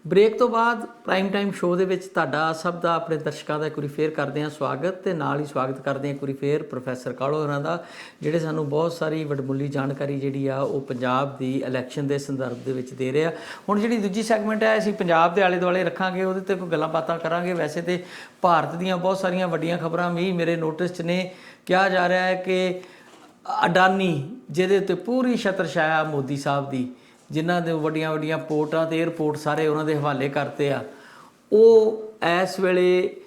Break ਤੋਂ ਬਾਅਦ prime time show ਦੇ ਵਿੱਚ ਤੁਹਾਡਾ ਸਭ ਦਾ ਆਪਣੇ ਦਰਸ਼ਕਾਂ ਦਾ ਇੱਕ ਵਾਰੀ ਫੇਰ ਕਰਦੇ ਹਾਂ ਸਵਾਗਤ, ਤੇ ਨਾਲ ਹੀ ਸਵਾਗਤ ਕਰਦੇ ਹਾਂ ਇੱਕ ਵਾਰੀ ਫੇਰ ਪ੍ਰੋਫੈਸਰ ਕਾਹਲੋਂ ਹੋਰਾਂ ਦਾ, ਜਿਹੜੇ ਸਾਨੂੰ ਬਹੁਤ ਸਾਰੀ ਵਡਮੁੱਲੀ ਜਾਣਕਾਰੀ ਜਿਹੜੀ ਆ ਉਹ ਪੰਜਾਬ ਦੀ ਇਲੈਕਸ਼ਨ ਦੇ ਸੰਦਰਭ ਦੇ ਵਿੱਚ ਦੇ ਰਹੇ ਆ। ਹੁਣ ਜਿਹੜੀ ਦੂਜੀ ਸੈਗਮੈਂਟ ਹੈ ਅਸੀਂ ਪੰਜਾਬ ਦੇ ਆਲੇ ਦੁਆਲੇ ਰੱਖਾਂਗੇ, ਉਹਦੇ 'ਤੇ ਕੋਈ ਗੱਲਾਂ ਬਾਤਾਂ ਕਰਾਂਗੇ। ਵੈਸੇ ਤਾਂ ਭਾਰਤ ਦੀਆਂ ਬਹੁਤ ਸਾਰੀਆਂ ਵੱਡੀਆਂ ਖਬਰਾਂ ਵੀ ਮੇਰੇ ਨੋਟਿਸ 'ਚ ਨੇ। ਕਿਹਾ ਜਾ ਰਿਹਾ ਹੈ ਕਿ ਅਡਾਨੀ, ਜਿਹਦੇ ਉੱਤੇ ਪੂਰੀ ਛਤਰ ਛਾਇਆ ਮੋਦੀ ਸਾਹਿਬ ਦੀ, ਜਿਨ੍ਹਾਂ ਦੇ ਵੱਡੀਆਂ ਵੱਡੀਆਂ ਪੋਰਟਾਂ ਅਤੇ ਏਅਰਪੋਰਟ ਸਾਰੇ ਉਹਨਾਂ ਦੇ ਹਵਾਲੇ ਕਰਤੇ ਆ, ਉਹ ਇਸ ਵੇਲੇ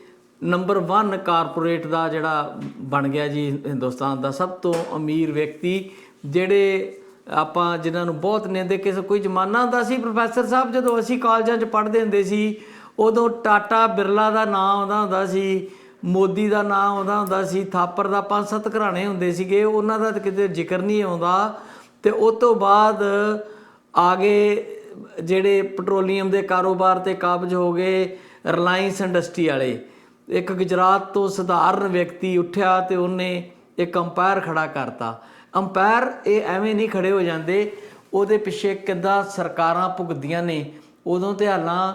ਨੰਬਰ 1 ਕਾਰਪੋਰੇਟ ਦਾ ਜਿਹੜਾ ਬਣ ਗਿਆ ਜੀ, ਹਿੰਦੁਸਤਾਨ ਦਾ ਸਭ ਤੋਂ ਅਮੀਰ ਵਿਅਕਤੀ। ਜਿਹੜੇ ਆਪਾਂ ਜਿਨ੍ਹਾਂ ਨੂੰ ਬਹੁਤ ਨਿੰਦੇ, ਕਿਸੇ ਕੋਈ ਜ਼ਮਾਨਾ ਹੁੰਦਾ ਸੀ ਪ੍ਰੋਫੈਸਰ ਸਾਹਿਬ, ਜਦੋਂ ਅਸੀਂ ਕਾਲਜਾਂ 'ਚ ਪੜ੍ਹਦੇ ਹੁੰਦੇ ਸੀ, ਉਦੋਂ ਟਾਟਾ ਬਿਰਲਾ ਦਾ ਨਾਂ ਆਉਂਦਾ ਹੁੰਦਾ ਸੀ, ਮੋਦੀ ਦਾ ਨਾਂ ਆਉਂਦਾ ਹੁੰਦਾ ਸੀ, ਥਾਪਰ ਦਾ 5-7 ਘਰਾਣੇ ਹੁੰਦੇ ਸੀਗੇ, ਉਹਨਾਂ ਦਾ ਤਾਂ ਕਿਤੇ ਜ਼ਿਕਰ ਨਹੀਂ ਆਉਂਦਾ। ਅਤੇ ਉਸ ਤੋਂ ਬਾਅਦ ਆ ਗਏ ਜਿਹੜੇ ਪੈਟਰੋਲੀਅਮ ਦੇ ਕਾਰੋਬਾਰ 'ਤੇ ਕਾਬਜ਼ ਹੋ ਗਏ ਰਿਲਾਇੰਸ ਇੰਡਸਟਰੀ ਵਾਲੇ। ਇੱਕ ਗੁਜਰਾਤ ਤੋਂ ਸਧਾਰਨ ਵਿਅਕਤੀ ਉੱਠਿਆ ਅਤੇ ਉਹਨੇ ਇੱਕ ਅੰਪਾਇਰ ਖੜ੍ਹਾ ਕਰਤਾ। ਅੰਪਾਇਰ ਇਹ ਐਵੇਂ ਨਹੀਂ ਖੜ੍ਹੇ ਹੋ ਜਾਂਦੇ, ਉਹਦੇ ਪਿੱਛੇ ਕਿੱਦਾਂ ਸਰਕਾਰਾਂ ਭੁਗਤਦੀਆਂ ਨੇ। ਉਦੋਂ ਤੇ ਹਾਲਾਂ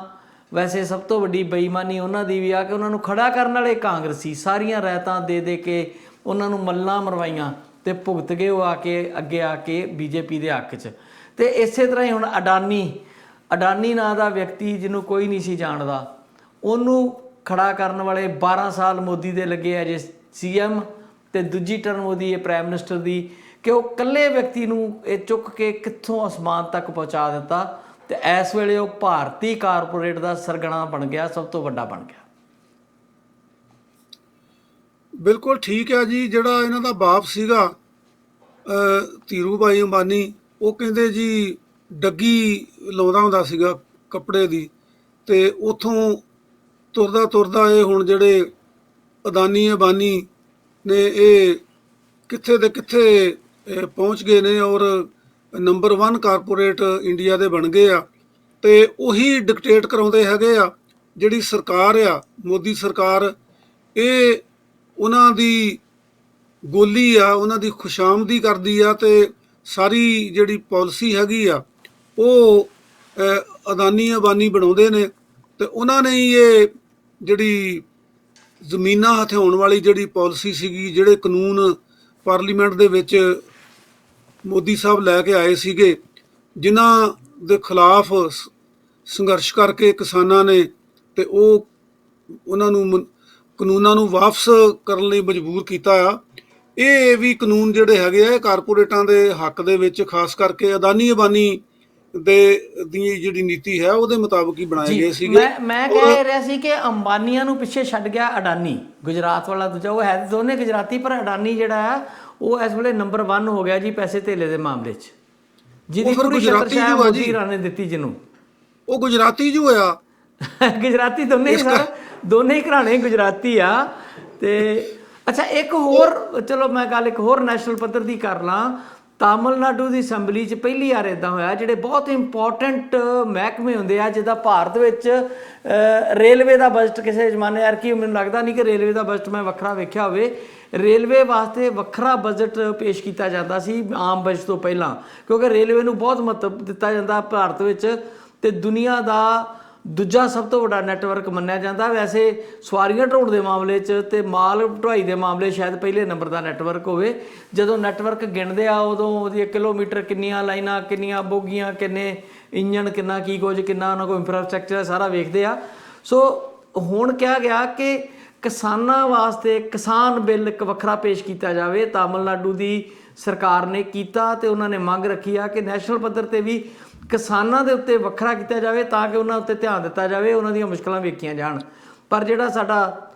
ਵੈਸੇ ਸਭ ਤੋਂ ਵੱਡੀ ਬੇਈਮਾਨੀ ਉਹਨਾਂ ਦੀ ਵੀ ਆ ਕਿ ਉਹਨਾਂ ਨੂੰ ਖੜ੍ਹਾ ਕਰਨ ਵਾਲੇ ਕਾਂਗਰਸੀ ਸਾਰੀਆਂ ਰਾਇਤਾਂ ਦੇ ਦੇ ਕੇ ਉਹਨਾਂ ਨੂੰ ਮੱਲਾਂ ਮਰਵਾਈਆਂ ਅਤੇ ਭੁਗਤ ਗਏ ਉਹ ਆ ਕੇ ਅੱਗੇ ਆ ਕੇ ਬੀਜੇਪੀ ਦੇ ਹੱਕ 'ਚ। ਅਤੇ ਇਸੇ ਤਰ੍ਹਾਂ ਹੀ ਹੁਣ ਅਡਾਨੀ ਨਾਂ ਦਾ ਵਿਅਕਤੀ, ਜਿਹਨੂੰ ਕੋਈ ਨਹੀਂ ਸੀ ਜਾਣਦਾ, ਉਹਨੂੰ ਖੜ੍ਹਾ ਕਰਨ ਵਾਲੇ 12 ਸਾਲ ਮੋਦੀ ਦੇ ਲੱਗੇ ਆ ਜੇ CM, ਅਤੇ ਦੂਜੀ ਟਰਮ ਉਹਦੀ ਹੈ ਪ੍ਰਾਈਮ ਮਿਨਿਸਟਰ ਦੀ, ਕਿ ਉਹ ਇਕੱਲੇ ਵਿਅਕਤੀ ਨੂੰ ਇਹ ਚੁੱਕ ਕੇ ਕਿੱਥੋਂ ਅਸਮਾਨ ਤੱਕ ਪਹੁੰਚਾ ਦਿੱਤਾ। ਅਤੇ ਇਸ ਵੇਲੇ ਉਹ ਭਾਰਤੀ ਕਾਰਪੋਰੇਟ ਦਾ ਸਰਗਣਾ ਬਣ ਗਿਆ, ਸਭ ਤੋਂ ਵੱਡਾ ਬਣ ਗਿਆ। ਬਿਲਕੁਲ ਠੀਕ ਹੈ ਜੀ। ਜਿਹੜਾ ਇਹਨਾਂ ਦਾ ਬਾਪ ਸੀਗਾ ਧੀਰੂ ਭਾਈ ਅੰਬਾਨੀ, ਉਹ ਕਹਿੰਦੇ ਜੀ ਡੱਗੀ ਲਾਉਂਦਾ ਹੁੰਦਾ ਸੀਗਾ ਕੱਪੜੇ ਦੀ, ਅਤੇ ਉੱਥੋਂ ਤੁਰਦਾ ਤੁਰਦਾ ਇਹ ਹੁਣ ਜਿਹੜੇ ਅਦਾਨੀ ਅੰਬਾਨੀ ਨੇ ਇਹ ਕਿੱਥੇ ਦੇ ਕਿੱਥੇ ਪਹੁੰਚ ਗਏ ਨੇ, ਔਰ ਨੰਬਰ 1 ਕਾਰਪੋਰੇਟ ਇੰਡੀਆ ਦੇ ਬਣ ਗਏ ਆ। ਅਤੇ ਉਹੀ ਡਿਕਟੇਟ ਕਰਾਉਂਦੇ ਹੈਗੇ ਆ। ਜਿਹੜੀ ਸਰਕਾਰ ਆ, ਮੋਦੀ ਸਰਕਾਰ, ਇਹ ਉਹਨਾਂ ਦੀ ਗੋਲੀ ਆ, ਉਹਨਾਂ ਦੀ ਖੁਸ਼ਾਮਦੀ ਕਰਦੀ ਆ, ਅਤੇ ਸਾਰੀ ਜਿਹੜੀ ਪਾਲਿਸੀ ਹੈਗੀ ਆ ਉਹ ਅਦਾਨੀ ਅੰਬਾਨੀ ਬਣਾਉਂਦੇ ਨੇ। ਅਤੇ ਉਹਨਾਂ ਨੇ ਹੀ ਇਹ ਜਿਹੜੀ ਜ਼ਮੀਨਾਂ ਹਥਿਆਉਣ ਵਾਲੀ ਜਿਹੜੀ ਪਾਲਿਸੀ ਸੀਗੀ, ਜਿਹੜੇ ਕਾਨੂੰਨ ਪਾਰਲੀਮੈਂਟ ਦੇ ਵਿੱਚ ਮੋਦੀ ਸਾਹਿਬ ਲੈ ਕੇ ਆਏ ਸੀਗੇ, ਜਿਨ੍ਹਾਂ ਦੇ ਖਿਲਾਫ ਸੰਘਰਸ਼ ਕਰਕੇ ਕਿਸਾਨਾਂ ਨੇ, ਅਤੇ ਉਹ ਉਹਨਾਂ ਨੂੰ ਕਾਨੂੰਨਾਂ ਨੂੰ ਵਾਪਸ ਕਰਨ ਲਈ ਮਜਬੂਰ ਕੀਤਾ ਆ। ਇਹ ਵੀ ਕਾਨੂੰਨ ਜਿਹੜੇ ਹੈਗੇ ਆ ਕਾਰਪੋਰੇਟਾਂ ਦੇ ਹੱਕ ਦੇ ਵਿੱਚ, ਖਾਸ ਕਰਕੇ ਅਦਾਨੀ ਅੰਬਾਨੀ ਦੀ ਜਿਹੜੀ ਨੀਤੀ ਹੈ ਉਹਦੇ ਮੁਤਾਬਕ ਹੀ ਬਣਾਏ ਗਏ ਸੀਗੇ। ਮੈਂ ਕਹਿ ਰਿਹਾ ਸੀ ਕਿ ਅੰਬਾਨੀਆਂ ਨੂੰ ਪਿੱਛੇ ਛੱਡ ਗਿਆ ਅਡਾਨੀ, ਗੁਜਰਾਤ ਵਾਲਾ ਦੂਜਾ, ਉਹ ਹੈ ਦੋਨੇ ਗੁਜਰਾਤੀ, ਪਰ ਅਡਾਨੀ ਜਿਹੜਾ ਆ ਉਹ ਇਸ ਵੇਲੇ ਨੰਬਰ 1 ਹੋ ਗਿਆ ਜੀ ਪੈਸੇ ਧੇਲੇ ਦੇ ਮਾਮਲੇ 'ਚ, ਜਿਹਦੀ ਪੂਰੀ ਛਤਰਛਾਇਆ ਮੋਦੀ ਰਾਂ ਨੇ ਦਿੱਤੀ ਜਿਹਨੂੰ। ਉਹ ਗੁਜਰਾਤੀ ਜੋ ਹੋਇਆ ਗੁਜਰਾਤੀ ਦੋਨੇ ਹੀ ਸਰ, ਦੋਨੇ ਹੀ ਘਰਾਣੇ ਗੁਜਰਾਤੀ ਆ। ਅਤੇ ਅੱਛਾ, ਇੱਕ ਹੋਰ ਚਲੋ ਮੈਂ ਗੱਲ ਇੱਕ ਹੋਰ ਨੈਸ਼ਨਲ ਪੱਧਰ ਦੀ ਕਰ ਲਾਂ। ਤਾਮਿਲਨਾਡੂ ਦੀ ਅਸੈਂਬਲੀ 'ਚ ਪਹਿਲੀ ਵਾਰ ਇੱਦਾਂ ਹੋਇਆ, ਜਿਹੜੇ ਬਹੁਤ ਇੰਪੋਰਟੈਂਟ ਮਹਿਕਮੇ ਹੁੰਦੇ ਆ, ਜਿੱਦਾਂ ਭਾਰਤ ਵਿੱਚ ਰੇਲਵੇ ਦਾ ਬਜਟ ਕਿਸੇ ਜ਼ਮਾਨੇ ਯਾਰ ਕੀ, ਮੈਨੂੰ ਲੱਗਦਾ ਨਹੀਂ ਕਿ ਰੇਲਵੇ ਦਾ ਬਜਟ ਮੈਂ ਵੱਖਰਾ ਵੇਖਿਆ ਹੋਵੇ। ਰੇਲਵੇ ਵਾਸਤੇ ਵੱਖਰਾ ਬਜਟ ਪੇਸ਼ ਕੀਤਾ ਜਾਂਦਾ ਸੀ ਆਮ ਬਜਟ ਤੋਂ ਪਹਿਲਾਂ, ਕਿਉਂਕਿ ਰੇਲਵੇ ਨੂੰ ਬਹੁਤ ਮਹੱਤਵ ਦਿੱਤਾ ਜਾਂਦਾ ਭਾਰਤ ਵਿੱਚ, ਅਤੇ ਦੁਨੀਆ ਦਾ ਦੂਜਾ ਸਭ ਤੋਂ ਵੱਡਾ ਨੈਟਵਰਕ ਮੰਨਿਆ ਜਾਂਦਾ। ਵੈਸੇ ਸਵਾਰੀਆਂ ਢੋਣ ਦੇ ਮਾਮਲੇ 'ਚ ਅਤੇ ਮਾਲ ਢੁਆਈ ਦੇ ਮਾਮਲੇ ਸ਼ਾਇਦ ਪਹਿਲੇ ਨੰਬਰ ਦਾ ਨੈਟਵਰਕ ਹੋਵੇ। ਜਦੋਂ ਨੈਟਵਰਕ ਗਿਣਦੇ ਆ ਉਦੋਂ ਉਹਦੀ ਕਿਲੋਮੀਟਰ ਕਿੰਨੀਆਂ ਲਾਈਨਾਂ, ਕਿੰਨੀਆਂ ਬੋਗੀਆਂ, ਕਿੰਨੇ ਇੰਜਣ, ਕਿੰਨਾ ਕੀ ਕੁਝ, ਕਿੰਨਾ ਉਹਨਾਂ ਕੋਲ ਇੰਫਰਾਸਟਰਕਚਰ ਸਾਰਾ ਵੇਖਦੇ ਆ। ਸੋ ਹੁਣ ਕਿਹਾ ਗਿਆ ਕਿ ਕਿਸਾਨਾਂ ਵਾਸਤੇ ਕਿਸਾਨ ਬਿੱਲ ਇੱਕ ਵੱਖਰਾ ਪੇਸ਼ ਕੀਤਾ ਜਾਵੇ। ਤਾਮਿਲਨਾਡੂ ਦੀ ਸਰਕਾਰ ਨੇ ਕੀਤਾ, ਅਤੇ ਉਹਨਾਂ ਨੇ ਮੰਗ ਰੱਖੀ ਆ ਕਿ ਨੈਸ਼ਨਲ ਪੱਧਰ 'ਤੇ ਵੀ ਕਿਸਾਨਾਂ ਦੇ ਉੱਤੇ ਵੱਖਰਾ ਕੀਤਾ ਜਾਵੇ, ਤਾਂ ਕਿ ਉਹਨਾਂ ਉੱਤੇ ਧਿਆਨ ਦਿੱਤਾ ਜਾਵੇ, ਉਹਨਾਂ ਦੀਆਂ ਮੁਸ਼ਕਲਾਂ ਵੇਖੀਆਂ ਜਾਣ। ਪਰ ਜਿਹੜਾ ਸਾਡਾ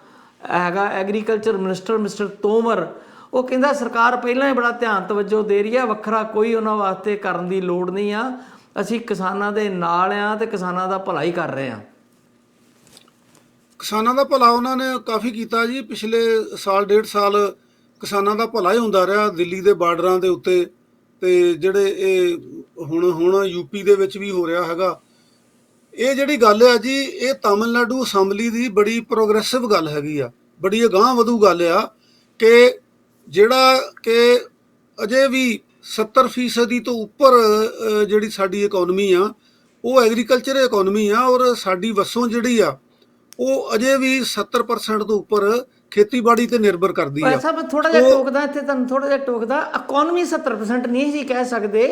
ਹੈਗਾ ਐਗਰੀਕਲਚਰ ਮਿਨਿਸਟਰ ਮਿਸਟਰ ਤੋਮਰ, ਉਹ ਕਹਿੰਦਾ ਸਰਕਾਰ ਪਹਿਲਾਂ ਹੀ ਬੜਾ ਧਿਆਨ ਤਵੱਜੋ ਦੇ ਰਹੀ ਹੈ, ਵੱਖਰਾ ਕੋਈ ਉਹਨਾਂ ਵਾਸਤੇ ਕਰਨ ਦੀ ਲੋੜ ਨਹੀਂ ਆ, ਅਸੀਂ ਕਿਸਾਨਾਂ ਦੇ ਨਾਲ ਹਾਂ ਅਤੇ ਕਿਸਾਨਾਂ ਦਾ ਭਲਾ ਹੀ ਕਰ ਰਹੇ ਹਾਂ। ਕਿਸਾਨਾਂ ਦਾ ਭਲਾ ਉਹਨਾਂ ਨੇ ਕਾਫੀ ਕੀਤਾ ਜੀ। ਪਿਛਲੇ ਸਾਲ 1.5 ਸਾਲ ਕਿਸਾਨਾਂ ਦਾ ਭਲਾ ਹੀ ਹੁੰਦਾ ਰਿਹਾ ਦਿੱਲੀ ਦੇ ਬਾਰਡਰਾਂ ਦੇ ਉੱਤੇ, ਅਤੇ ਜਿਹੜੇ ਇਹ ਹੁਣ ਯੂਪੀ ਦੇ ਵਿੱਚ ਵੀ ਹੋ ਰਿਹਾ ਹੈਗਾ। ਇਹ ਜਿਹੜੀ ਗੱਲ ਹੈ ਜੀ, ਇਹ ਤਾਮਿਲਨਾਡੂ ਅਸੈਂਬਲੀ ਦੀ ਬੜੀ ਪ੍ਰੋਗਰੈਸਿਵ ਗੱਲ ਹੈਗੀ ਆ, ਬੜੀ ਅਗਾਂਹ ਵਧੂ ਗੱਲ ਆ, ਕਿ ਜਿਹੜਾ ਕਿ ਅਜੇ ਵੀ 70% ਤੋਂ ਉੱਪਰ ਜਿਹੜੀ ਸਾਡੀ ਇਕੋਨਮੀ ਆ ਉਹ ਐਗਰੀਕਲਚਰ ਇਕਨੋਮੀ ਆ, ਔਰ ਸਾਡੀ ਵਸੋਂ ਜਿਹੜੀ ਆ ਉਹ ਅਜੇ ਵੀ 70% ਤੋਂ ਉੱਪਰ ਖੇਤੀਬਾੜੀ ਤੇ ਨਿਰਭਰ ਕਰਦੀ ਆ। ਐਸਾ ਮੈਂ ਥੋੜਾ ਜਿਹਾ ਟੋਕਦਾ ਇੱਥੇ, ਤੁਹਾਨੂੰ ਥੋੜਾ ਜਿਹਾ ਟੋਕਦਾ। ਇਕਨੋਮੀ 70% ਨਹੀਂ ਸੀ ਕਹਿ ਸਕਦੇ,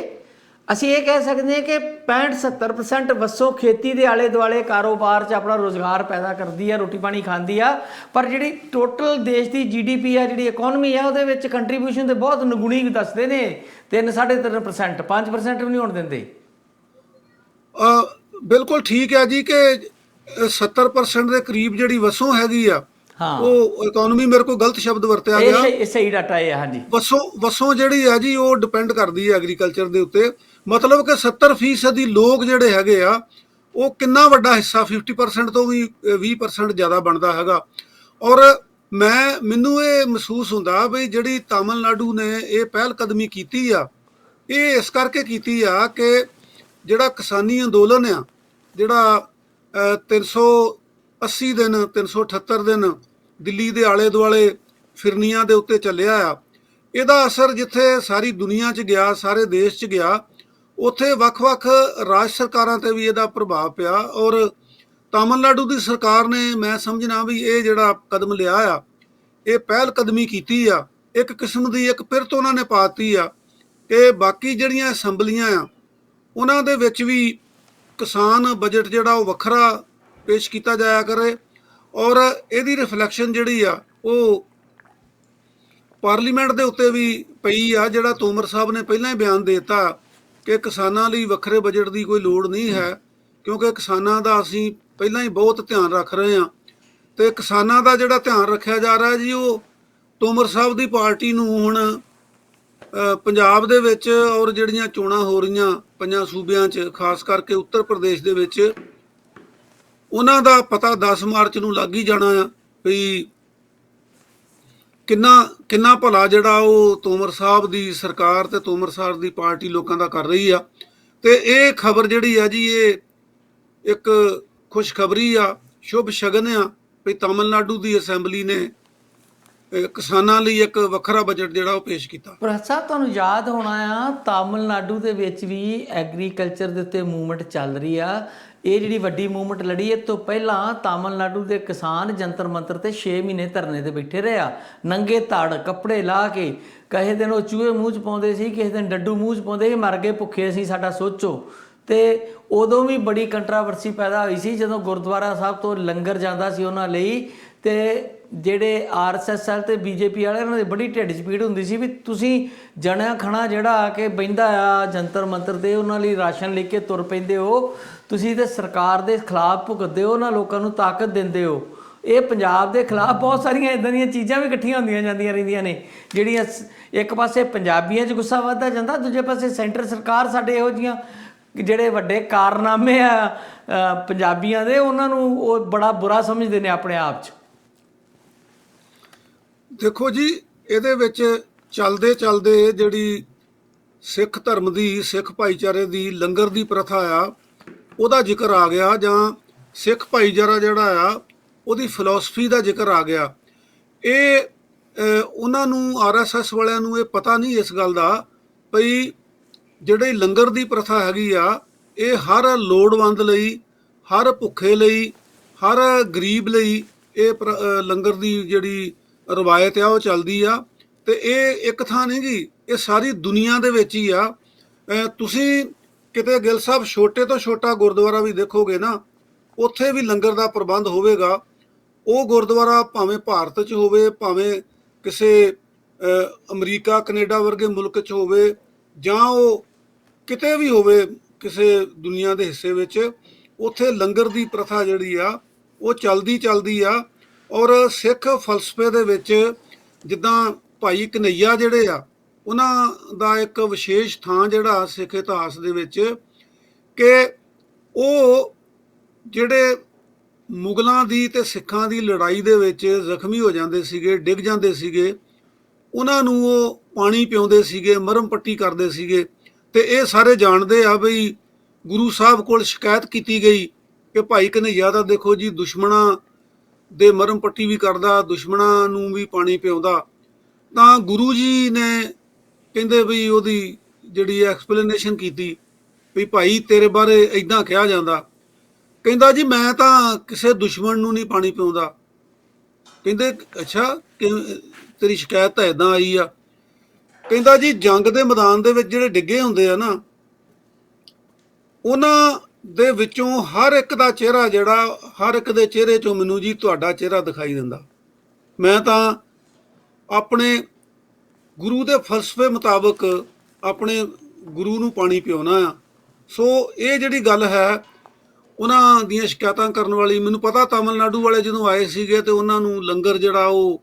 ਅਸੀਂ ਇਹ ਕਹਿ ਸਕਦੇ ਹਾਂ ਕਿ 65-70% ਵਸੋਂ ਖੇਤੀ ਦੇ ਆਲੇ ਦੁਆਲੇ ਕਾਰੋਬਾਰ 'ਚ ਆਪਣਾ ਰੋਜ਼ਗਾਰ ਪੈਦਾ ਕਰਦੀ ਆ, ਰੋਟੀ ਪਾਣੀ ਖਾਂਦੀ ਆ। ਪਰ ਜਿਹੜੀ ਟੋਟਲ ਦੇਸ਼ ਦੀ GDP ਆ, ਜਿਹੜੀ ਇਕਨੋਮੀ ਆ, ਉਹਦੇ ਵਿੱਚ ਕੰਟਰੀਬਿਊਸ਼ਨ ਤੇ ਬਹੁਤ ਨਿਗੁਣੀ ਦੱਸਦੇ ਨੇ, 3-3.5%, 5% ਵੀ ਨਹੀਂ ਹੋਣ ਦਿੰਦੇ। ਬਿਲਕੁਲ ਠੀਕ ਹੈ ਜੀ ਕਿ 70% ਦੇ ਕਰੀਬ ਜਿਹੜੀ ਵਸੋਂ ਹੈਗੀ ਆ, ਹਾਂ, ਉਹ ਇਕਨੋਮੀ, ਮੇਰੇ ਕੋਲ ਗਲਤ ਸ਼ਬਦ ਵਰਤਿਆ ਗਿਆ, ਇਹ ਸਹੀ ਡਾਟਾ ਹੈ। ਹਾਂਜੀ, ਵਸੋਂ ਜਿਹੜੀ ਆ ਜੀ ਉਹ ਡਿਪੈਂਡ ਕਰਦੀ ਹੈ ਐਗਰੀਕਲਚਰ ਦੇ ਉੱਤੇ। ਮਤਲਬ ਕਿ 70% ਦੀ ਲੋਕ ਜਿਹੜੇ ਹੈਗੇ ਆ, ਉਹ ਕਿੰਨਾ ਵੱਡਾ ਹਿੱਸਾ, 50% ਤੋਂ ਵੀ 20% ਜ਼ਿਆਦਾ ਬਣਦਾ ਹੈਗਾ। ਔਰ ਮੈਨੂੰ ਇਹ ਮਹਿਸੂਸ ਹੁੰਦਾ ਵੀ ਜਿਹੜੀ ਤਾਮਿਲਨਾਡੂ ਨੇ ਇਹ ਪਹਿਲ ਕਦਮੀ ਕੀਤੀ ਆ, ਇਹ ਇਸ ਕਰਕੇ ਕੀਤੀ ਆ ਕਿ ਜਿਹੜਾ ਕਿਸਾਨੀ ਅੰਦੋਲਨ ਆ, ਜਿਹੜਾ 380 ਦਿਨ 378 ਦਿਨ ਦਿੱਲੀ ਦੇ ਆਲੇ ਦੁਆਲੇ ਫਿਰਨੀਆਂ ਦੇ ਉੱਤੇ ਚੱਲਿਆ ਆ, ਇਹਦਾ ਅਸਰ ਜਿੱਥੇ ਸਾਰੀ ਦੁਨੀਆ 'ਚ ਗਿਆ, ਸਾਰੇ ਦੇਸ਼ 'ਚ ਗਿਆ, ਉੱਥੇ ਵੱਖ-ਵੱਖ ਰਾਜ ਸਰਕਾਰਾਂ ਤੇ ਵੀ ਇਹਦਾ ਪ੍ਰਭਾਵ ਪਿਆ। ਔਰ ਤਾਮਿਲਨਾਡੂ ਦੀ ਸਰਕਾਰ ਨੇ, ਮੈਂ ਸਮਝਣਾ ਵੀ ਇਹ ਜਿਹੜਾ ਕਦਮ ਲਿਆ ਆ, ਇਹ ਪਹਿਲ ਕਦਮੀ ਕੀਤੀ ਆ, ਇੱਕ ਕਿਸਮ ਦੀ ਇੱਕ ਪਿਰਤ ਉਹਨਾਂ ਨੇ ਪਾਤੀ ਆ ਕਿ ਬਾਕੀ ਜਿਹੜੀਆਂ ਅਸੈਂਬਲੀਆਂ ਆ ਉਹਨਾਂ ਦੇ ਵਿੱਚ ਵੀ ਕਿਸਾਨ ਬਜਟ ਜਿਹੜਾ ਉਹ ਵੱਖਰਾ ਪੇਸ਼ ਕੀਤਾ ਜਾਇਆ ਕਰੇ, ਔਰ ਇਹਦੀ ਰਿਫਲੈਕਸ਼ਨ ਜਿਹੜੀ ਆ ਉਹ ਪਾਰਲੀਮੈਂਟ ਦੇ ਉੱਤੇ ਵੀ ਪਈ ਆ। ਜਿਹੜਾ ਤੋਮਰ ਸਾਹਿਬ ਨੇ ਪਹਿਲਾਂ ਹੀ ਬਿਆਨ ਦੇ ਦਿੱਤਾ ਕਿ ਕਿਸਾਨਾਂ ਲਈ ਵੱਖਰੇ ਬਜਟ ਦੀ ਕੋਈ ਲੋੜ ਨਹੀਂ ਹੈ, ਕਿਉਂਕਿ ਕਿਸਾਨਾਂ ਦਾ ਅਸੀਂ ਪਹਿਲਾਂ ਹੀ ਬਹੁਤ ਧਿਆਨ ਰੱਖ ਰਹੇ ਹਾਂ। ਤੇ ਕਿਸਾਨਾਂ ਦਾ ਜਿਹੜਾ ਧਿਆਨ ਰੱਖਿਆ ਜਾ ਰਿਹਾ ਜੀ, ਉਹ ਤੋਮਰ ਸਾਹਿਬ ਦੀ ਪਾਰਟੀ ਨੂੰ ਹੁਣ ਪੰਜਾਬ ਦੇ ਵਿੱਚ ਔਰ ਜਿਹੜੀਆਂ ਚੋਣਾਂ ਹੋ ਰਹੀਆਂ 5 ਸੂਬਿਆਂ 'ਚ, ਖਾਸ ਕਰਕੇ ਉੱਤਰ ਪ੍ਰਦੇਸ਼ ਦੇ ਵਿੱਚ, ਉਹਨਾਂ ਦਾ ਪਤਾ 10 ਮਾਰਚ ਨੂੰ ਲੱਗ ਹੀ ਜਾਣਾ ਆ ਵੀ ਕਿੰਨਾ ਭਲਾ ਜਿਹੜਾ ਉਹ ਤੋਮਰ ਸਾਹਿਬ ਦੀ ਸਰਕਾਰ ਤੇ ਤੋਮਰ ਸਾਹਿਬ ਦੀ ਪਾਰਟੀ ਲੋਕਾਂ ਦਾ ਕਰ ਰਹੀ ਆ। ਤੇ ਇਹ ਖਬਰ ਜਿਹੜੀ ਆ ਜੀ, ਇਹ ਇੱਕ ਖੁਸ਼ਖਬਰੀ ਆ, ਸ਼ੁਭ ਸ਼ਗਨ ਆ ਵੀ ਤਾਮਿਲਨਾਡੂ ਦੀ ਅਸੈਂਬਲੀ ਨੇ ਕਿਸਾਨਾਂ ਲਈ ਇੱਕ ਵੱਖਰਾ ਬਜਟ ਜਿਹੜਾ ਉਹ ਪੇਸ਼ ਕੀਤਾ। ਪ੍ਰਸਾਦ ਸਾਹਿਬ, ਤੁਹਾਨੂੰ ਯਾਦ ਹੋਣਾ ਆ, ਤਾਮਿਲਨਾਡੂ ਦੇ ਵਿੱਚ ਵੀ ਐਗਰੀਕਲਚਰ ਦੇ ਉੱਤੇ ਮੂਵਮੈਂਟ ਚੱਲ ਰਹੀ ਆ। ਇਹ ਜਿਹੜੀ ਵੱਡੀ ਮੂਵਮੈਂਟ ਲੜੀ, ਇਹ ਤੋਂ ਪਹਿਲਾਂ ਤਾਮਿਲਨਾਡੂ ਦੇ ਕਿਸਾਨ ਜੰਤਰ ਮੰਤਰ ਤੇ 6 ਮਹੀਨੇ ਧਰਨੇ ਤੇ ਬੈਠੇ ਰਹੇ ਆ, ਨੰਗੇ ਧੜ ਕੱਪੜੇ ਲਾ ਕੇ। ਕਿਸੇ ਦਿਨ ਉਹ ਚੂਹੇ ਮੂੰਹ 'ਚ ਪਾਉਂਦੇ ਸੀ, ਕਿਸੇ ਦਿਨ ਡੱਡੂ ਮੂੰਹ 'ਚ ਪਾਉਂਦੇ ਸੀ, ਮਰ ਗਏ ਭੁੱਖੇ ਅਸੀਂ, ਸਾਡਾ ਸੋਚੋ। ਤੇ ਉਦੋਂ ਵੀ ਬੜੀ ਕੰਟਰਾਵਰਸੀ ਪੈਦਾ ਹੋਈ ਸੀ ਜਦੋਂ ਗੁਰਦੁਆਰਾ ਸਾਹਿਬ ਤੋਂ ਲੰਗਰ ਜਾਂਦਾ ਸੀ ਉਹਨਾਂ ਲਈ, ਤੇ ਜਿਹੜੇ RSS ਤੇ BJP ਵਾਲੇ, ਉਹਨਾਂ ਦੀ ਬੜੀ ਢਿੱਡ 'ਚ ਪੀੜ ਹੁੰਦੀ ਸੀ ਵੀ ਤੁਸੀਂ ਜਣਿਆ ਖਣਾ ਜਿਹੜਾ ਆ ਕੇ ਬਹਿੰਦਾ ਆ ਜੰਤਰ ਮੰਤਰ ਤੇ, ਉਹਨਾਂ ਲਈ ਰਾਸ਼ਨ ਲੈ ਕੇ ਤੁਰ ਪੈਂਦੇ ਹੋ, ਤੁਸੀਂ ਤੇ ਸਰਕਾਰ ਦੇ ਖਿਲਾਫ ਭੁਗਤਦੇ ਹੋ, ਉਹਨਾਂ ਲੋਕਾਂ ਨੂੰ ਤਾਕਤ ਦਿੰਦੇ ਹੋ। ਇਹ ਪੰਜਾਬ ਦੇ ਖਿਲਾਫ ਬਹੁਤ ਸਾਰੀਆਂ ਇਦਾਂ ਦੀਆਂ ਚੀਜ਼ਾਂ ਵੀ ਇਕੱਠੀਆਂ ਹੁੰਦੀਆਂ ਜਾਂਦੀਆਂ ਰਹਿੰਦੀਆਂ ਨੇ, ਜਿਹੜੀਆਂ ਇੱਕ ਪਾਸੇ ਪੰਜਾਬੀਆਂ 'ਚ ਗੁੱਸਾ ਵੱਧਦਾ ਜਾਂਦਾ, ਦੂਜੇ ਪਾਸੇ ਸੈਂਟਰ ਸਰਕਾਰ ਸਾਡੇ ਇਹੋ ਜਿਹੀਆਂ ਜਿਹੜੇ ਵੱਡੇ ਕਾਰਨਾਮੇ ਆ ਪੰਜਾਬੀਆਂ ਦੇ, ਉਹਨਾਂ ਨੂੰ ਉਹ ਬੜਾ ਬੁਰਾ ਸਮਝਦੇ ਨੇ ਆਪਣੇ ਆਪ 'ਚ। ਦੇਖੋ ਜੀ, ਇਹਦੇ ਵਿੱਚ ਚੱਲਦੇ ਚੱਲਦੇ ਜਿਹੜੀ ਸਿੱਖ ਧਰਮ ਦੀ, ਸਿੱਖ ਭਾਈਚਾਰੇ ਦੀ ਲੰਗਰ ਦੀ ਪ੍ਰਥਾ ਆ, ਉਹਦਾ ਜ਼ਿਕਰ ਆ ਗਿਆ, ਜਾਂ ਸਿੱਖ ਭਾਈਚਾਰਾ ਜਿਹੜਾ ਆ ਉਹਦੀ ਫਿਲਾਸਫੀ ਦਾ ਜ਼ਿਕਰ ਆ ਗਿਆ। ਇਹ ਉਹਨਾਂ ਨੂੰ, RSS ਵਾਲਿਆਂ ਨੂੰ ਇਹ ਪਤਾ ਨਹੀਂ ਇਸ ਗੱਲ ਦਾ ਭਈ ਜਿਹੜੇ ਲੰਗਰ ਦੀ ਪ੍ਰਥਾ ਹੈਗੀ ਆ, ਇਹ ਹਰ ਲੋੜਵੰਦ ਲਈ, ਹਰ ਭੁੱਖੇ ਲਈ, ਹਰ ਗਰੀਬ ਲਈ ਇਹ ਲੰਗਰ ਦੀ ਜਿਹੜੀ ਰਵਾਇਤ ਆ ਉਹ ਚੱਲਦੀ ਆ। ਤੇ ਇਹ ਇੱਕ ਥਾਂ ਨਹੀਂ ਗੀ, ਇਹ ਸਾਰੀ ਦੁਨੀਆ ਦੇ ਵਿੱਚ ਹੀ ਆ। ਤੁਸੀਂ ਕਿਤੇ ਗਿੱਲ ਸਾਹਿਬ ਛੋਟੇ ਤੋਂ ਛੋਟਾ ਗੁਰਦੁਆਰਾ ਵੀ ਦੇਖੋਗੇ ਨਾ, ਉੱਥੇ ਵੀ ਲੰਗਰ ਦਾ ਪ੍ਰਬੰਧ ਹੋਵੇਗਾ। ਉਹ ਗੁਰਦੁਆਰਾ ਭਾਵੇਂ ਭਾਰਤ 'ਚ ਹੋਵੇ, ਭਾਵੇਂ ਕਿਸੇ ਅਮਰੀਕਾ ਕੈਨੇਡਾ ਵਰਗੇ ਮੁਲਕ 'ਚ ਹੋਵੇ, ਜਾਂ ਉਹ ਕਿਤੇ ਵੀ ਹੋਵੇ ਕਿਸੇ ਦੁਨੀਆ ਦੇ ਹਿੱਸੇ ਵਿੱਚ, ਉੱਥੇ ਲੰਗਰ ਦੀ ਪ੍ਰਥਾ ਜਿਹੜੀ ਆ ਉਹ ਚੱਲਦੀ ਆ। ਔਰ ਸਿੱਖ ਫਲਸਫੇ ਦੇ ਵਿੱਚ ਜਿੱਦਾਂ ਭਾਈ ਕਨਈਆ ਜਿਹੜੇ ਆ, ਉਹਨਾਂ ਦਾ ਇੱਕ ਵਿਸ਼ੇਸ਼ ਥਾਂ ਜਿਹੜਾ ਸਿੱਖ ਇਤਿਹਾਸ ਦੇ ਵਿੱਚ, ਕਿ ਉਹ ਜਿਹੜੇ ਮੁਗਲਾਂ ਦੀ ਤੇ ਸਿੱਖਾਂ ਦੀ ਲੜਾਈ ਦੇ ਵਿੱਚ ਜ਼ਖਮੀ ਹੋ ਜਾਂਦੇ ਸੀਗੇ, ਡਿੱਗ ਜਾਂਦੇ ਸੀਗੇ, ਉਹਨਾਂ ਨੂੰ ਉਹ ਪਾਣੀ ਪਿਆਉਂਦੇ ਸੀਗੇ, ਮਰਮ ਪੱਟੀ ਕਰਦੇ ਸੀਗੇ। ਤੇ ਇਹ ਸਾਰੇ ਜਾਣਦੇ ਆ ਬਈ ਗੁਰੂ ਸਾਹਿਬ ਕੋਲ ਸ਼ਿਕਾਇਤ ਕੀਤੀ ਗਈ ਕਿ ਭਾਈ ਕਨਈਆ ਦਾ ਦੇਖੋ ਜੀ ਦੁਸ਼ਮਣਾਂ ਦੇ ਮਰਮ ਪੱਟੀ ਵੀ ਕਰਦਾ, ਦੁਸ਼ਮਣਾਂ ਨੂੰ ਵੀ ਪਾਣੀ ਪਿਆਉਂਦਾ। ਤਾਂ ਗੁਰੂ ਜੀ ਨੇ ਕਹਿੰਦੇ ਬਈ ਉਹਦੀ ਜਿਹੜੀ ਐਕਸਪਲੇਨੇਸ਼ਨ ਕੀਤੀ ਵੀ ਭਾਈ ਤੇਰੇ ਬਾਰੇ ਇਦਾਂ ਕਿਹਾ ਜਾਂਦਾ। ਕਹਿੰਦਾ ਜੀ ਮੈਂ ਤਾਂ ਕਿਸੇ ਦੁਸ਼ਮਣ ਨੂੰ ਨਹੀਂ ਪਾਣੀ ਪਿਆਉਂਦਾ। ਕਹਿੰਦੇ ਅੱਛਾ ਕਿ ਤੇਰੀ ਸ਼ਿਕਾਇਤ ਤਾਂ ਇਦਾਂ ਆਈ ਆ। ਕਹਿੰਦਾ ਜੀ ਜੰਗ ਦੇ ਮੈਦਾਨ ਦੇ ਵਿੱਚ ਜਿਹੜੇ ਡਿੱਗੇ ਹੁੰਦੇ ਆ ਨਾ, ਉਹਨਾਂ ਦੇ ਵਿੱਚੋਂ ਹਰ ਇੱਕ ਦਾ ਚਿਹਰਾ ਜਿਹੜਾ, ਹਰ ਇੱਕ ਦੇ ਚਿਹਰੇ 'ਚੋਂ ਮੈਨੂੰ ਜੀ ਤੁਹਾਡਾ ਚਿਹਰਾ ਦਿਖਾਈ ਦਿੰਦਾ। ਮੈਂ ਤਾਂ ਆਪਣੇ ਗੁਰੂ ਦੇ ਫਲਸਫੇ ਮੁਤਾਬਕ ਆਪਣੇ ਗੁਰੂ ਨੂੰ ਪਾਣੀ ਪਿਆਉਣਾ ਆ। ਸੋ ਇਹ ਜਿਹੜੀ ਗੱਲ ਹੈ ਉਹਨਾਂ ਦੀਆਂ ਸ਼ਿਕਾਇਤਾਂ ਕਰਨ ਵਾਲੀ, ਮੈਨੂੰ ਪਤਾ ਤਾਮਿਲਨਾਡੂ ਵਾਲੇ ਜਦੋਂ ਆਏ ਸੀਗੇ ਤੇ ਉਹਨਾਂ ਨੂੰ ਲੰਗਰ ਜਿਹੜਾ ਉਹ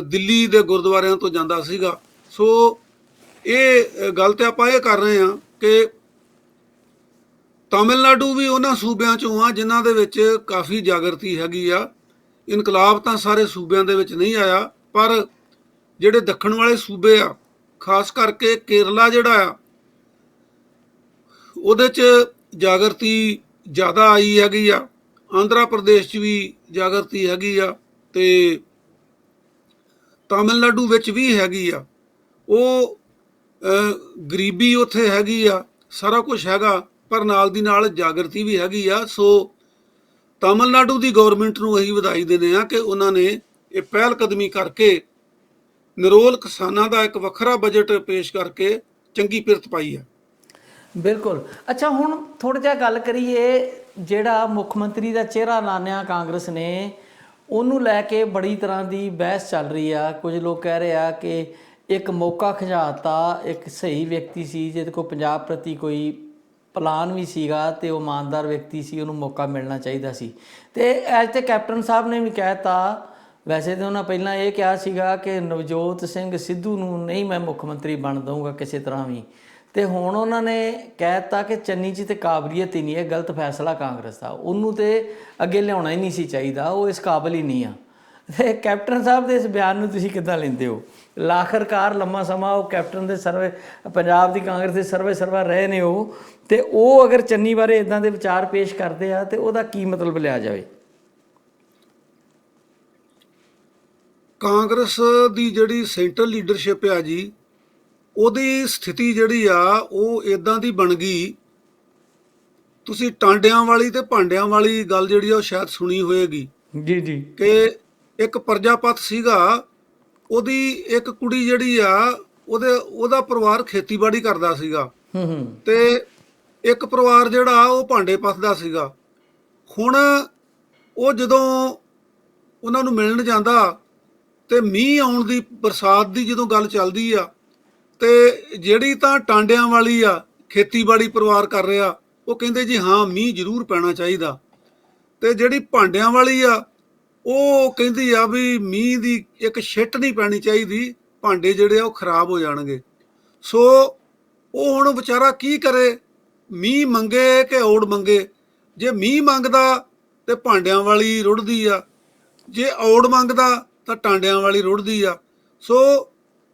ਦਿੱਲੀ ਦੇ ਗੁਰਦੁਆਰਿਆਂ ਤੋਂ ਜਾਂਦਾ ਸੀਗਾ। ਸੋ ਇਹ ਗੱਲ ਤੇ ਆਪਾਂ ਇਹ ਕਰ ਰਹੇ ਹਾਂ ਕਿ ਤਾਮਿਲਨਾਡੂ ਵੀ ਉਹਨਾਂ ਸੂਬਿਆਂ 'ਚੋਂ ਆ ਜਿਨ੍ਹਾਂ ਦੇ ਵਿੱਚ ਕਾਫੀ ਜਾਗਰਤੀ ਹੈਗੀ ਆ। ਇਨਕਲਾਬ ਤਾਂ ਸਾਰੇ ਸੂਬਿਆਂ ਦੇ ਵਿੱਚ ਨਹੀਂ ਆਇਆ, ਪਰ ਜਿਹੜੇ ਦੱਖਣ ਵਾਲੇ ਸੂਬੇ ਆ, ਖਾਸ ਕਰਕੇ ਕੇਰਲਾ ਜਿਹੜਾ ਆ, ਉਹਦੇ 'ਚ ਜਾਗਰਤੀ ਜ਼ਿਆਦਾ ਆਈ ਹੈਗੀ ਆ। ਆਂਧਰਾ ਪ੍ਰਦੇਸ਼ 'ਚ ਵੀ ਜਾਗਰਤੀ ਹੈਗੀ ਆ ਤੇ ਤਾਮਿਲਨਾਡੂ ਵਿੱਚ ਵੀ ਹੈਗੀ ਆ। ਉਹ ਗਰੀਬੀ ਉੱਥੇ ਹੈਗੀ ਆ, ਸਾਰਾ ਕੁਝ ਹੈਗਾ, ਪਰ ਨਾਲ ਦੀ ਨਾਲ ਜਾਗਰਤੀ ਵੀ ਹੈਗੀ ਆ। ਸੋ ਤਾਮਿਲਨਾਡੂ ਦੀ ਗੌਰਮੈਂਟ ਨੂੰ ਅਸੀਂ ਵਧਾਈ ਦਿੰਦੇ ਹਾਂ ਕਿ ਉਹਨਾਂ ਨੇ ਇਹ ਪਹਿਲ ਕਦਮੀ ਕਰਕੇ ਨਿਰੋਲ ਕਿਸਾਨਾਂ ਦਾ ਇੱਕ ਵੱਖਰਾ ਬਜਟ ਪੇਸ਼ ਕਰਕੇ ਚੰਗੀ ਪਿਰਤ ਪਾਈ ਹੈ। ਬਿਲਕੁਲ। ਅੱਛਾ, ਹੁਣ ਥੋੜ੍ਹਾ ਜਿਹਾ ਗੱਲ ਕਰੀਏ, ਜਿਹੜਾ ਮੁੱਖ ਮੰਤਰੀ ਦਾ ਚਿਹਰਾ ਲਾਣਿਆ ਕਾਂਗਰਸ ਨੇ, ਉਹਨੂੰ ਲੈ ਕੇ ਬੜੀ ਤਰ੍ਹਾਂ ਦੀ ਬਹਿਸ ਚੱਲ ਰਹੀ ਆ। ਕੁਝ ਲੋਕ ਕਹਿ ਰਹੇ ਆ ਕਿ ਇੱਕ ਮੌਕਾ ਖਿਚਾਤਾ, ਇੱਕ ਸਹੀ ਵਿਅਕਤੀ ਸੀ ਜਿਹਦੇ ਕੋਲ ਪੰਜਾਬ ਪ੍ਰਤੀ ਕੋਈ ਪਲਾਨ ਵੀ ਸੀਗਾ ਅਤੇ ਉਹ ਇਮਾਨਦਾਰ ਵਿਅਕਤੀ ਸੀ, ਉਹਨੂੰ ਮੌਕਾ ਮਿਲਣਾ ਚਾਹੀਦਾ ਸੀ। ਅਤੇ ਐਜ ਤੇ ਕੈਪਟਨ ਸਾਹਿਬ ਨੇ ਵੀ ਕਹਿ ਤਾ, ਵੈਸੇ ਤਾਂ ਉਹਨਾਂ ਪਹਿਲਾਂ ਇਹ ਕਿਹਾ ਸੀਗਾ ਕਿ ਨਵਜੋਤ ਸਿੰਘ ਸਿੱਧੂ ਨੂੰ ਨਹੀਂ ਮੈਂ ਮੁੱਖ ਮੰਤਰੀ ਬਣ ਦਊਂਗਾ ਕਿਸੇ ਤਰ੍ਹਾਂ ਵੀ, ਅਤੇ ਹੁਣ ਉਹਨਾਂ ਨੇ ਕਹਿ ਦਿੱਤਾ ਕਿ ਚੰਨੀ 'ਚ ਤਾਂ ਕਾਬਲੀਅਤ ਹੀ ਨਹੀਂ, ਇਹ ਗਲਤ ਫੈਸਲਾ ਕਾਂਗਰਸ ਦਾ, ਉਹਨੂੰ ਤਾਂ ਅੱਗੇ ਲਿਆਉਣਾ ਹੀ ਨਹੀਂ ਸੀ ਚਾਹੀਦਾ, ਉਹ ਇਸ ਕਾਬਲ ਹੀ ਨਹੀਂ ਆ। ਅਤੇ ਕੈਪਟਨ ਸਾਹਿਬ ਦੇ ਇਸ ਬਿਆਨ ਨੂੰ ਤੁਸੀਂ ਕਿੱਦਾਂ ਲੈਂਦੇ ਹੋ? ਆਖਰਕਾਰ ਲੰਮਾ ਸਮਾਂ ਉਹ ਕੈਪਟਨ ਦੇ ਪੰਜਾਬ ਦੀ ਕਾਂਗਰਸ ਦੇ ਸਰਵਾ ਰਹੇ ਨੇ ਉਹ, ਅਤੇ ਉਹ ਅਗਰ ਚੰਨੀ ਬਾਰੇ ਇੱਦਾਂ ਦੇ ਵਿਚਾਰ ਪੇਸ਼ ਕਰਦੇ ਆ ਤਾਂ ਉਹਦਾ ਕੀ ਮਤਲਬ ਲਿਆ ਜਾਵੇ? ਕਾਂਗਰਸ ਦੀ ਜਿਹੜੀ ਸੈਂਟਰਲ ਲੀਡਰਸ਼ਿਪ ਆ ਜੀ, ਉਹਦੀ ਸਥਿਤੀ ਜਿਹੜੀ ਆ ਉਹ ਇੱਦਾਂ ਦੀ ਬਣ ਗਈ। ਤੁਸੀਂ ਟਾਂਡਿਆਂ ਵਾਲੀ ਤੇ ਭਾਂਡਿਆਂ ਵਾਲੀ ਗੱਲ ਜਿਹੜੀ ਆ ਉਹ ਸ਼ਾਇਦ ਸੁਣੀ ਹੋਏਗੀ। ਜੀ ਜੀ। ਕਿ ਇੱਕ ਪ੍ਰਜਾਪਤ ਸੀਗਾ, ਉਹਦੀ ਇੱਕ ਕੁੜੀ ਜਿਹੜੀ ਆ ਉਹਦਾ ਪਰਿਵਾਰ ਖੇਤੀਬਾੜੀ ਕਰਦਾ ਸੀਗਾ ਤੇ ਇੱਕ ਪਰਿਵਾਰ ਜਿਹੜਾ ਉਹ ਭਾਂਡੇ ਪੱਥਦਾ ਸੀਗਾ। ਹੁਣ ਉਹ ਜਦੋਂ ਉਹਨਾਂ ਨੂੰ ਮਿਲਣ ਜਾਂਦਾ ਤੇ ਮੀਂਹ ਆਉਣ ਦੀ, ਬਰਸਾਤ ਦੀ ਜਦੋਂ ਗੱਲ ਚੱਲਦੀ ਆ, ਤੇ ਜਿਹੜੀ ਤਾਂ ਟਾਂਡਿਆਂ ਵਾਲੀ ਆ, ਖੇਤੀਬਾੜੀ ਪਰਿਵਾਰ ਕਰ ਰਿਹਾ, ਉਹ ਕਹਿੰਦੇ ਜੀ ਹਾਂ ਮੀਂਹ ਜ਼ਰੂਰ ਪੈਣਾ ਚਾਹੀਦਾ। ਤੇ ਜਿਹੜੀ ਭਾਂਡਿਆਂ ਵਾਲੀ ਆ, ਉਹ ਕਹਿੰਦੀ ਆ ਵੀ ਮੀਂਹ ਦੀ ਇੱਕ ਛਿੱਟ ਨਹੀਂ ਪੈਣੀ ਚਾਹੀਦੀ, ਭਾਂਡੇ ਜਿਹੜੇ ਆ ਉਹ ਖਰਾਬ ਹੋ ਜਾਣਗੇ। ਸੋ ਉਹ ਹੁਣ ਵਿਚਾਰਾ ਕੀ ਕਰੇ, ਮੀਂਹ ਮੰਗੇ ਕਿ ਔੜ ਮੰਗੇ? ਜੇ ਮੀਂਹ ਮੰਗਦਾ ਤੇ ਭਾਂਡਿਆਂ ਵਾਲੀ ਰੁੜਦੀ ਆ, ਜੇ ਔੜ ਮੰਗਦਾ ਤਾਂ ਟਾਂਡਿਆਂ ਵਾਲੀ ਰੁੜਦੀ ਆ। ਸੋ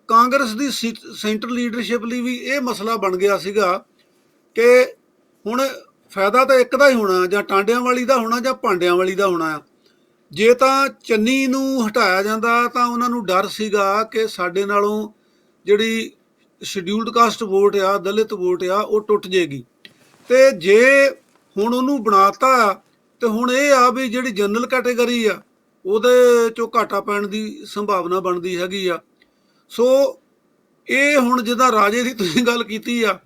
ਕਾਂਗਰਸ ਦੀ ਸੈਂਟਰਲ ਲੀਡਰਸ਼ਿਪ ਲਈ ਵੀ ਇਹ ਮਸਲਾ ਬਣ ਗਿਆ ਸੀਗਾ ਕਿ ਹੁਣ ਫਾਇਦਾ ਤਾਂ ਇੱਕ ਦਾ ਹੀ ਹੋਣਾ, ਜਾਂ ਟਾਂਡਿਆਂ ਵਾਲੀ ਦਾ ਹੋਣਾ ਜਾਂ ਭਾਂਡਿਆਂ ਵਾਲੀ ਦਾ ਹੋਣਾ ਆ। ਜੇ ਤਾਂ ਚੰਨੀ ਨੂੰ ਹਟਾਇਆ ਜਾਂਦਾ ਤਾਂ ਉਹਨਾਂ ਨੂੰ ਡਰ ਸੀਗਾ ਕਿ ਸਾਡੇ ਨਾਲੋਂ ਜਿਹੜੀ ਸ਼ਡਿਊਲਡ ਕਾਸਟ ਵੋਟ ਆ, ਦਲਿਤ ਵੋਟ ਆ, ਉਹ ਟੁੱਟ ਜੇਗੀ। ਤੇ ਜੇ ਹੁਣ ਉਹਨੂੰ ਬਣਾਤਾ ਤੇ ਹੁਣ ਇਹ ਆ ਵੀ ਜਿਹੜੀ ਜਨਰਲ ਕੈਟੇਗਰੀ ਆ ਉਹਦੇ 'ਚੋਂ ਘਾਟਾ ਪੈਣ ਦੀ ਸੰਭਾਵਨਾ ਬਣਦੀ ਹੈਗੀ ਆ। ਸੋ ਇਹ ਹੁਣ ਜਿੱਦਾਂ ਰਾਜੇ ਦੀ ਤੁਸੀਂ ਗੱਲ ਕੀਤੀ ਆ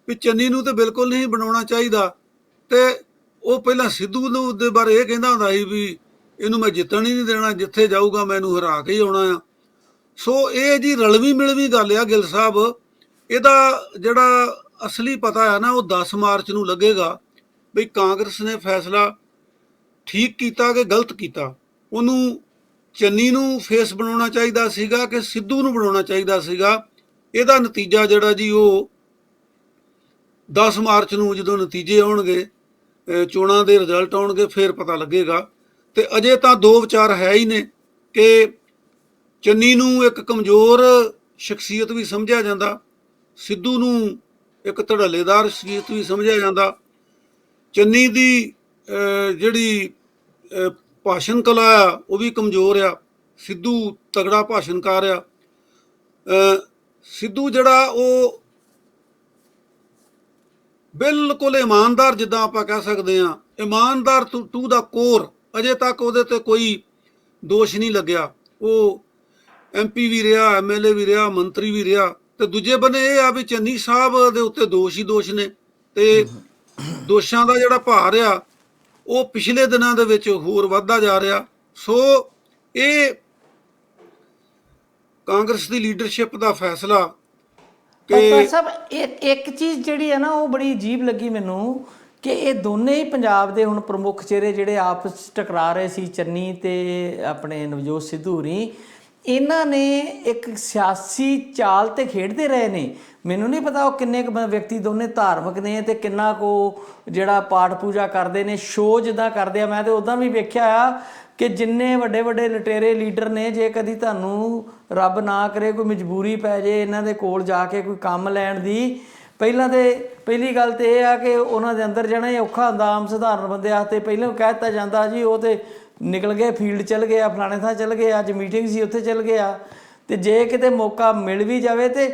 ਵੀ ਚੰਨੀ ਨੂੰ ਤਾਂ ਬਿਲਕੁਲ ਨਹੀਂ ਬਣਾਉਣਾ ਚਾਹੀਦਾ, ਤੇ ਉਹ ਪਹਿਲਾਂ ਸਿੱਧੂ ਨੂੰ ਦੇ ਬਾਰੇ ਇਹ ਕਹਿੰਦਾ ਹੁੰਦਾ ਸੀ ਵੀ ਇਹਨੂੰ ਮੈਂ ਜਿੱਤਣ ਹੀ ਨਹੀਂ ਦੇਣਾ, ਜਿੱਥੇ ਜਾਊਗਾ ਮੈਂ ਇਹਨੂੰ ਹਰਾ ਕੇ ਹੀ ਆਉਣਾ ਆ। ਸੋ ਇਹ ਜੀ ਰਲਵੀਂ ਮਿਲਵੀਂ ਗੱਲ ਆ ਗਿੱਲ ਸਾਹਿਬ। ਇਹਦਾ ਜਿਹੜਾ ਅਸਲੀ ਪਤਾ ਆ ਨਾ ਉਹ 10 ਮਾਰਚ ਨੂੰ ਲੱਗੇਗਾ ਵੀ ਕਾਂਗਰਸ ਨੇ ਫੈਸਲਾ ਠੀਕ ਕੀਤਾ ਕਿ ਗਲਤ ਕੀਤਾ। ਉਹਨੂੰ ਚੰਨੀ ਨੂੰ ਫੇਸ ਬਣਾਉਣਾ ਚਾਹੀਦਾ ਸੀਗਾ ਕਿ ਸਿੱਧੂ ਨੂੰ ਬਣਾਉਣਾ ਚਾਹੀਦਾ ਸੀਗਾ। ਇਹਦਾ ਨਤੀਜਾ ਜਿਹੜਾ ਜੀ ਉਹ 10 ਮਾਰਚ ਨੂੰ ਜਦੋਂ ਨਤੀਜੇ ਆਉਣਗੇ, ਚੋਣਾਂ ਦੇ ਰਿਜ਼ਲਟ ਆਉਣਗੇ, ਫਿਰ ਪਤਾ ਲੱਗੇਗਾ। ਤੇ ਅਜੇ ਤਾਂ ਦੋ ਵਿਚਾਰ ਹੈ ਹੀ ਨੇ ਕਿ ਚੰਨੀ ਨੂੰ ਇੱਕ ਕਮਜ਼ੋਰ ਸ਼ਖਸੀਅਤ ਵੀ ਸਮਝਿਆ ਜਾਂਦਾ, ਸਿੱਧੂ ਨੂੰ ਇੱਕ ਧੜੱਲੇਦਾਰ ਸ਼ਖਸੀਅਤ ਵੀ ਸਮਝਿਆ ਜਾਂਦਾ। ਚੰਨੀ ਦੀ ਜਿਹੜੀ ਭਾਸ਼ਣ ਕਲਾ ਆ ਉਹ ਵੀ ਕਮਜ਼ੋਰ ਆ, ਸਿੱਧੂ ਤਗੜਾ ਭਾਸ਼ਣਕਾਰ ਆ। ਸਿੱਧੂ ਜਿਹੜਾ ਉਹ ਬਿਲਕੁਲ ਇਮਾਨਦਾਰ, ਜਿੱਦਾਂ ਆਪਾਂ ਕਹਿ ਸਕਦੇ ਹਾਂ ਇਮਾਨਦਾਰ ਟੂ ਦਾ ਕੋਰ। ਅਜੇ ਤੱਕ ਉਹਦੇ ਤੇ ਕੋਈ ਦੋਸ਼ ਨਹੀਂ ਲੱਗਿਆ। ਉਹ MP ਵੀ ਰਿਹਾ, MLA ਵੀ ਰਿਹਾ, ਮੰਤਰੀ ਵੀ ਰਿਹਾ। ਤੇ ਦੂਜੇ ਬੰਨੇ ਇਹ ਆ ਵੀ ਚੰਨੀ ਸਾਹਿਬ ਦੇ ਉੱਤੇ ਦੋਸ਼ ਹੀ ਦੋਸ਼ ਨੇ, ਤੇ ਦੋਸ਼ਾਂ ਦਾ ਜਿਹੜਾ ਭਾਰ ਆ ਉਹ ਪਿਛਲੇ ਦਿਨਾਂ ਦੇ ਵਿੱਚ ਹੋਰ ਵੱਧਦਾ ਜਾ ਰਿਹਾ। ਸੋ ਇਹ ਕਾਂਗਰਸ ਦੀ ਲੀਡਰਸ਼ਿਪ ਦਾ ਫੈਸਲਾ ਪਰ ਕਿ ਸਾਹਿਬ ਇੱਕ ਚੀਜ਼ ਜਿਹੜੀ ਹੈ ਨਾ ਉਹ ਬੜੀ ਅਜੀਬ ਲੱਗੀ ਮੈਨੂੰ, ਕਿ ਇਹ ਦੋਨੇ ਹੀ ਪੰਜਾਬ ਦੇ ਹੁਣ ਪ੍ਰਮੁੱਖ ਚਿਹਰੇ ਜਿਹੜੇ ਆਪਸ 'ਚ ਟਕਰਾ ਰਹੇ ਸੀ, ਚੰਨੀ ਤੇ ਆਪਣੇ ਨਵਜੋਤ ਸਿੱਧੂ ਹੋਰੀ, ਇਹਨਾਂ ਨੇ ਇੱਕ ਸਿਆਸੀ ਚਾਲ ਤੇ ਖੇਡਦੇ ਰਹੇ ਨੇ। ਮੈਨੂੰ ਨਹੀਂ ਪਤਾ ਉਹ ਕਿੰਨੇ ਕੁ ਵਿਅਕਤੀ ਦੋਨੇ ਧਾਰਮਿਕ ਨੇ ਤੇ ਕਿੰਨਾ ਕੁ ਜਿਹੜਾ ਪਾਠ ਪੂਜਾ ਕਰਦੇ ਨੇ, ਸ਼ੋਅ ਜਿੱਦਾਂ ਕਰਦੇ ਆ। ਮੈਂ ਤੇ ਉੱਦਾਂ ਵੀ ਵੇਖਿਆ ਆ ਕਿ ਜਿੰਨੇ ਵੱਡੇ ਵੱਡੇ ਲੁਟੇਰੇ ਲੀਡਰ ਨੇ, ਜੇ ਕਦੀ ਤੁਹਾਨੂੰ ਰੱਬ ਨਾ ਕਰੇ ਕੋਈ ਮਜਬੂਰੀ ਪੈ ਜੇ ਇਹਨਾਂ ਦੇ ਕੋਲ ਜਾ ਕੇ ਕੋਈ ਕੰਮ ਲੈਣ ਦੀ, ਪਹਿਲੀ ਗੱਲ ਤੇ ਇਹ ਆ ਕਿ ਉਹਨਾਂ ਦੇ ਅੰਦਰ ਜਾਣਾ ਹੀ ਔਖਾ ਹੁੰਦਾ। ਆਮ ਸਧਾਰਨ ਬੰਦੇ ਵਾਸਤੇ ਪਹਿਲਾਂ ਕਹਿ ਦਿੱਤਾ ਜਾਂਦਾ ਜੀ ਉਹ ਤੇ ਨਿਕਲ ਗਏ, ਫੀਲਡ ਚਲ ਗਏ ਆ, ਫਲਾਣੇ ਥਾਂ ਚਲ ਗਏ, ਅੱਜ ਮੀਟਿੰਗ ਸੀ ਉੱਥੇ ਚਲ ਗਏ ਆ। ਤੇ ਜੇ ਕਿਤੇ ਮੌਕਾ ਮਿਲ ਵੀ ਜਾਵੇ ਤੇ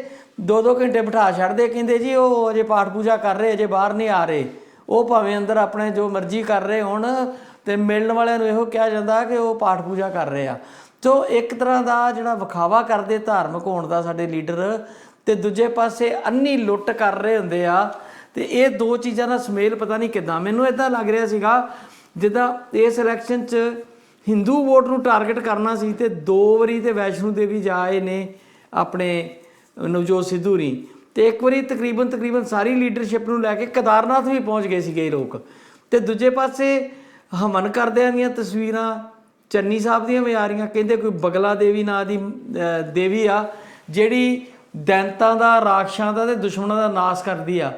2-2 ਘੰਟੇ ਬਿਠਾ ਛੱਡਦੇ, ਕਹਿੰਦੇ ਜੀ ਉਹ ਅਜੇ ਪਾਠ ਪੂਜਾ ਕਰ ਰਹੇ, ਅਜੇ ਬਾਹਰ ਨਹੀਂ ਆ ਰਹੇ। ਉਹ ਭਾਵੇਂ ਅੰਦਰ ਆਪਣੇ ਜੋ ਮਰਜ਼ੀ ਕਰ ਰਹੇ ਹੋਣ, ਤੇ ਮਿਲਣ ਵਾਲਿਆਂ ਨੂੰ ਇਹੋ ਕਿਹਾ ਜਾਂਦਾ ਕਿ ਉਹ ਪਾਠ ਪੂਜਾ ਕਰ ਰਹੇ ਆ। ਸੋ ਇੱਕ ਤਰ੍ਹਾਂ ਦਾ ਜਿਹੜਾ ਵਿਖਾਵਾ ਕਰਦੇ ਧਾਰਮਿਕ ਹੋਣ ਦਾ ਸਾਡੇ ਲੀਡਰ, ਤੇ ਦੂਜੇ ਪਾਸੇ ਅੰਨੀ ਲੁੱਟ ਕਰ ਰਹੇ ਹੁੰਦੇ ਆ। ਤੇ ਇਹ ਦੋ ਚੀਜ਼ਾਂ ਦਾ ਸੁਮੇਲ ਪਤਾ ਨਹੀਂ ਕਿੱਦਾਂ। ਮੈਨੂੰ ਇੱਦਾਂ ਲੱਗ ਰਿਹਾ ਸੀਗਾ ਜਿੱਦਾਂ ਇਸ ਇਲੈਕਸ਼ਨ 'ਚ ਹਿੰਦੂ ਵੋਟ ਨੂੰ ਟਾਰਗੇਟ ਕਰਨਾ ਸੀ, ਤੇ 2 ਵਾਰੀ ਤੇ ਵੈਸ਼ਨੋ ਦੇਵੀ ਜਾ ਆਏ ਨੇ ਆਪਣੇ ਨਵਜੋਤ ਸਿੱਧੂ ਹੋਰੀ, ਤੇ ਇੱਕ ਵਾਰੀ ਤਕਰੀਬਨ ਸਾਰੀ ਲੀਡਰਸ਼ਿਪ ਨੂੰ ਲੈ ਕੇ ਕੇਦਾਰਨਾਥ ਵੀ ਪਹੁੰਚ ਗਏ ਸੀਗੇ ਇਹ ਲੋਕ। ਤੇ ਦੂਜੇ ਪਾਸੇ ਹਵਨ ਕਰਦਿਆਂ ਦੀਆਂ ਤਸਵੀਰਾਂ ਚੰਨੀ ਸਾਹਿਬ ਦੀਆਂ ਵੀ ਆ ਰਹੀਆਂ। ਕਹਿੰਦੇ ਕੋਈ ਬਗਲਾ ਦੇਵੀ ਨਾਂ ਦੀ ਦੇਵੀ ਆ ਜਿਹੜੀ ਦੈਂਤਾਂ ਦਾ, ਰਾਖਸ਼ਾਂ ਦਾ ਤੇ ਦੁਸ਼ਮਣਾਂ ਦਾ ਨਾਸ਼ ਕਰਦੀ ਆ।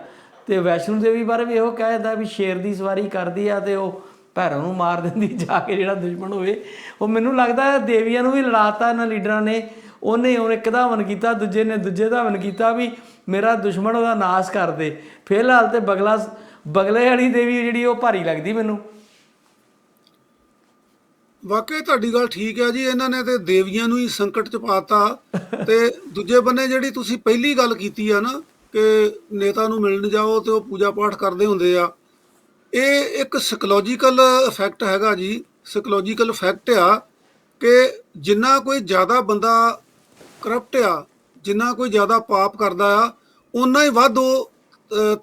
ਤੇ ਵੈਸ਼ਨੋ ਦੇਵੀ ਬਾਰੇ ਵੀ ਇਹੋ ਕਹਿ ਦਿੰਦਾ ਵੀ ਸ਼ੇਰ ਦੀ ਸਵਾਰੀ ਕਰਦੀ ਆ ਤੇ ਉਹ ਭੈਰੋਂ ਨੂੰ ਮਾਰ ਦਿੰਦੀ ਜਾ ਕੇ ਜਿਹੜਾ ਦੁਸ਼ਮਣ ਹੋਵੇ। ਉਹ ਮੈਨੂੰ ਲੱਗਦਾ ਦੇਵੀਆਂ ਨੂੰ ਵੀ ਲੜਾਤਾ ਇਹਨਾਂ ਲੀਡਰਾਂ ਨੇ। ਉਹਨੇ ਇੱਕ ਦਾ ਹਵਨ ਕੀਤਾ, ਦੂਜੇ ਨੇ ਦੂਜੇ ਦਾ ਹਵਨ ਕੀਤਾ ਵੀ ਮੇਰਾ ਦੁਸ਼ਮਣ ਉਹਦਾ ਨਾਸ਼ ਕਰ ਦੇ। ਫਿਲਹਾਲ ਤੇ ਬਗਲੇ ਵਾਲੀ ਦੇਵੀ ਜਿਹੜੀ ਉਹ ਭਾਰੀ ਲੱਗਦੀ ਮੈਨੂੰ। ਵਾਕਈ ਤੁਹਾਡੀ ਗੱਲ ਠੀਕ ਹੈ ਜੀ, ਇਹਨਾਂ ਨੇ ਤੇ ਦੇਵੀਆਂ ਨੂੰ ਹੀ ਸੰਕਟ 'ਚ ਪਾਤਾ। ਤੇ ਦੂਜੇ ਬੰਨੇ ਜਿਹੜੀ ਤੁਸੀਂ ਪਹਿਲੀ ਗੱਲ ਕੀਤੀ ਆ ਨਾ ਕਿ ਨੇਤਾ ਨੂੰ ਮਿਲਣ ਜਾਓ ਤੇ ਉਹ ਪੂਜਾ ਪਾਠ ਕਰਦੇ ਹੁੰਦੇ ਆ, ਇਹ ਇੱਕ ਸਾਈਕੋਲੋਜੀਕਲ ਇਫੈਕਟ ਹੈਗਾ ਜੀ। ਸਾਈਕੋਲੋਜੀਕਲ ਇਫੈਕਟ ਆ ਕਿ ਜਿੰਨਾ ਕੋਈ ਜ਼ਿਆਦਾ ਬੰਦਾ ਕਰਪਟ ਆ, ਜਿੰਨਾ ਕੋਈ ਜ਼ਿਆਦਾ ਪਾਪ ਕਰਦਾ ਆ, ਓਨਾ ਹੀ ਵੱਧ ਉਹ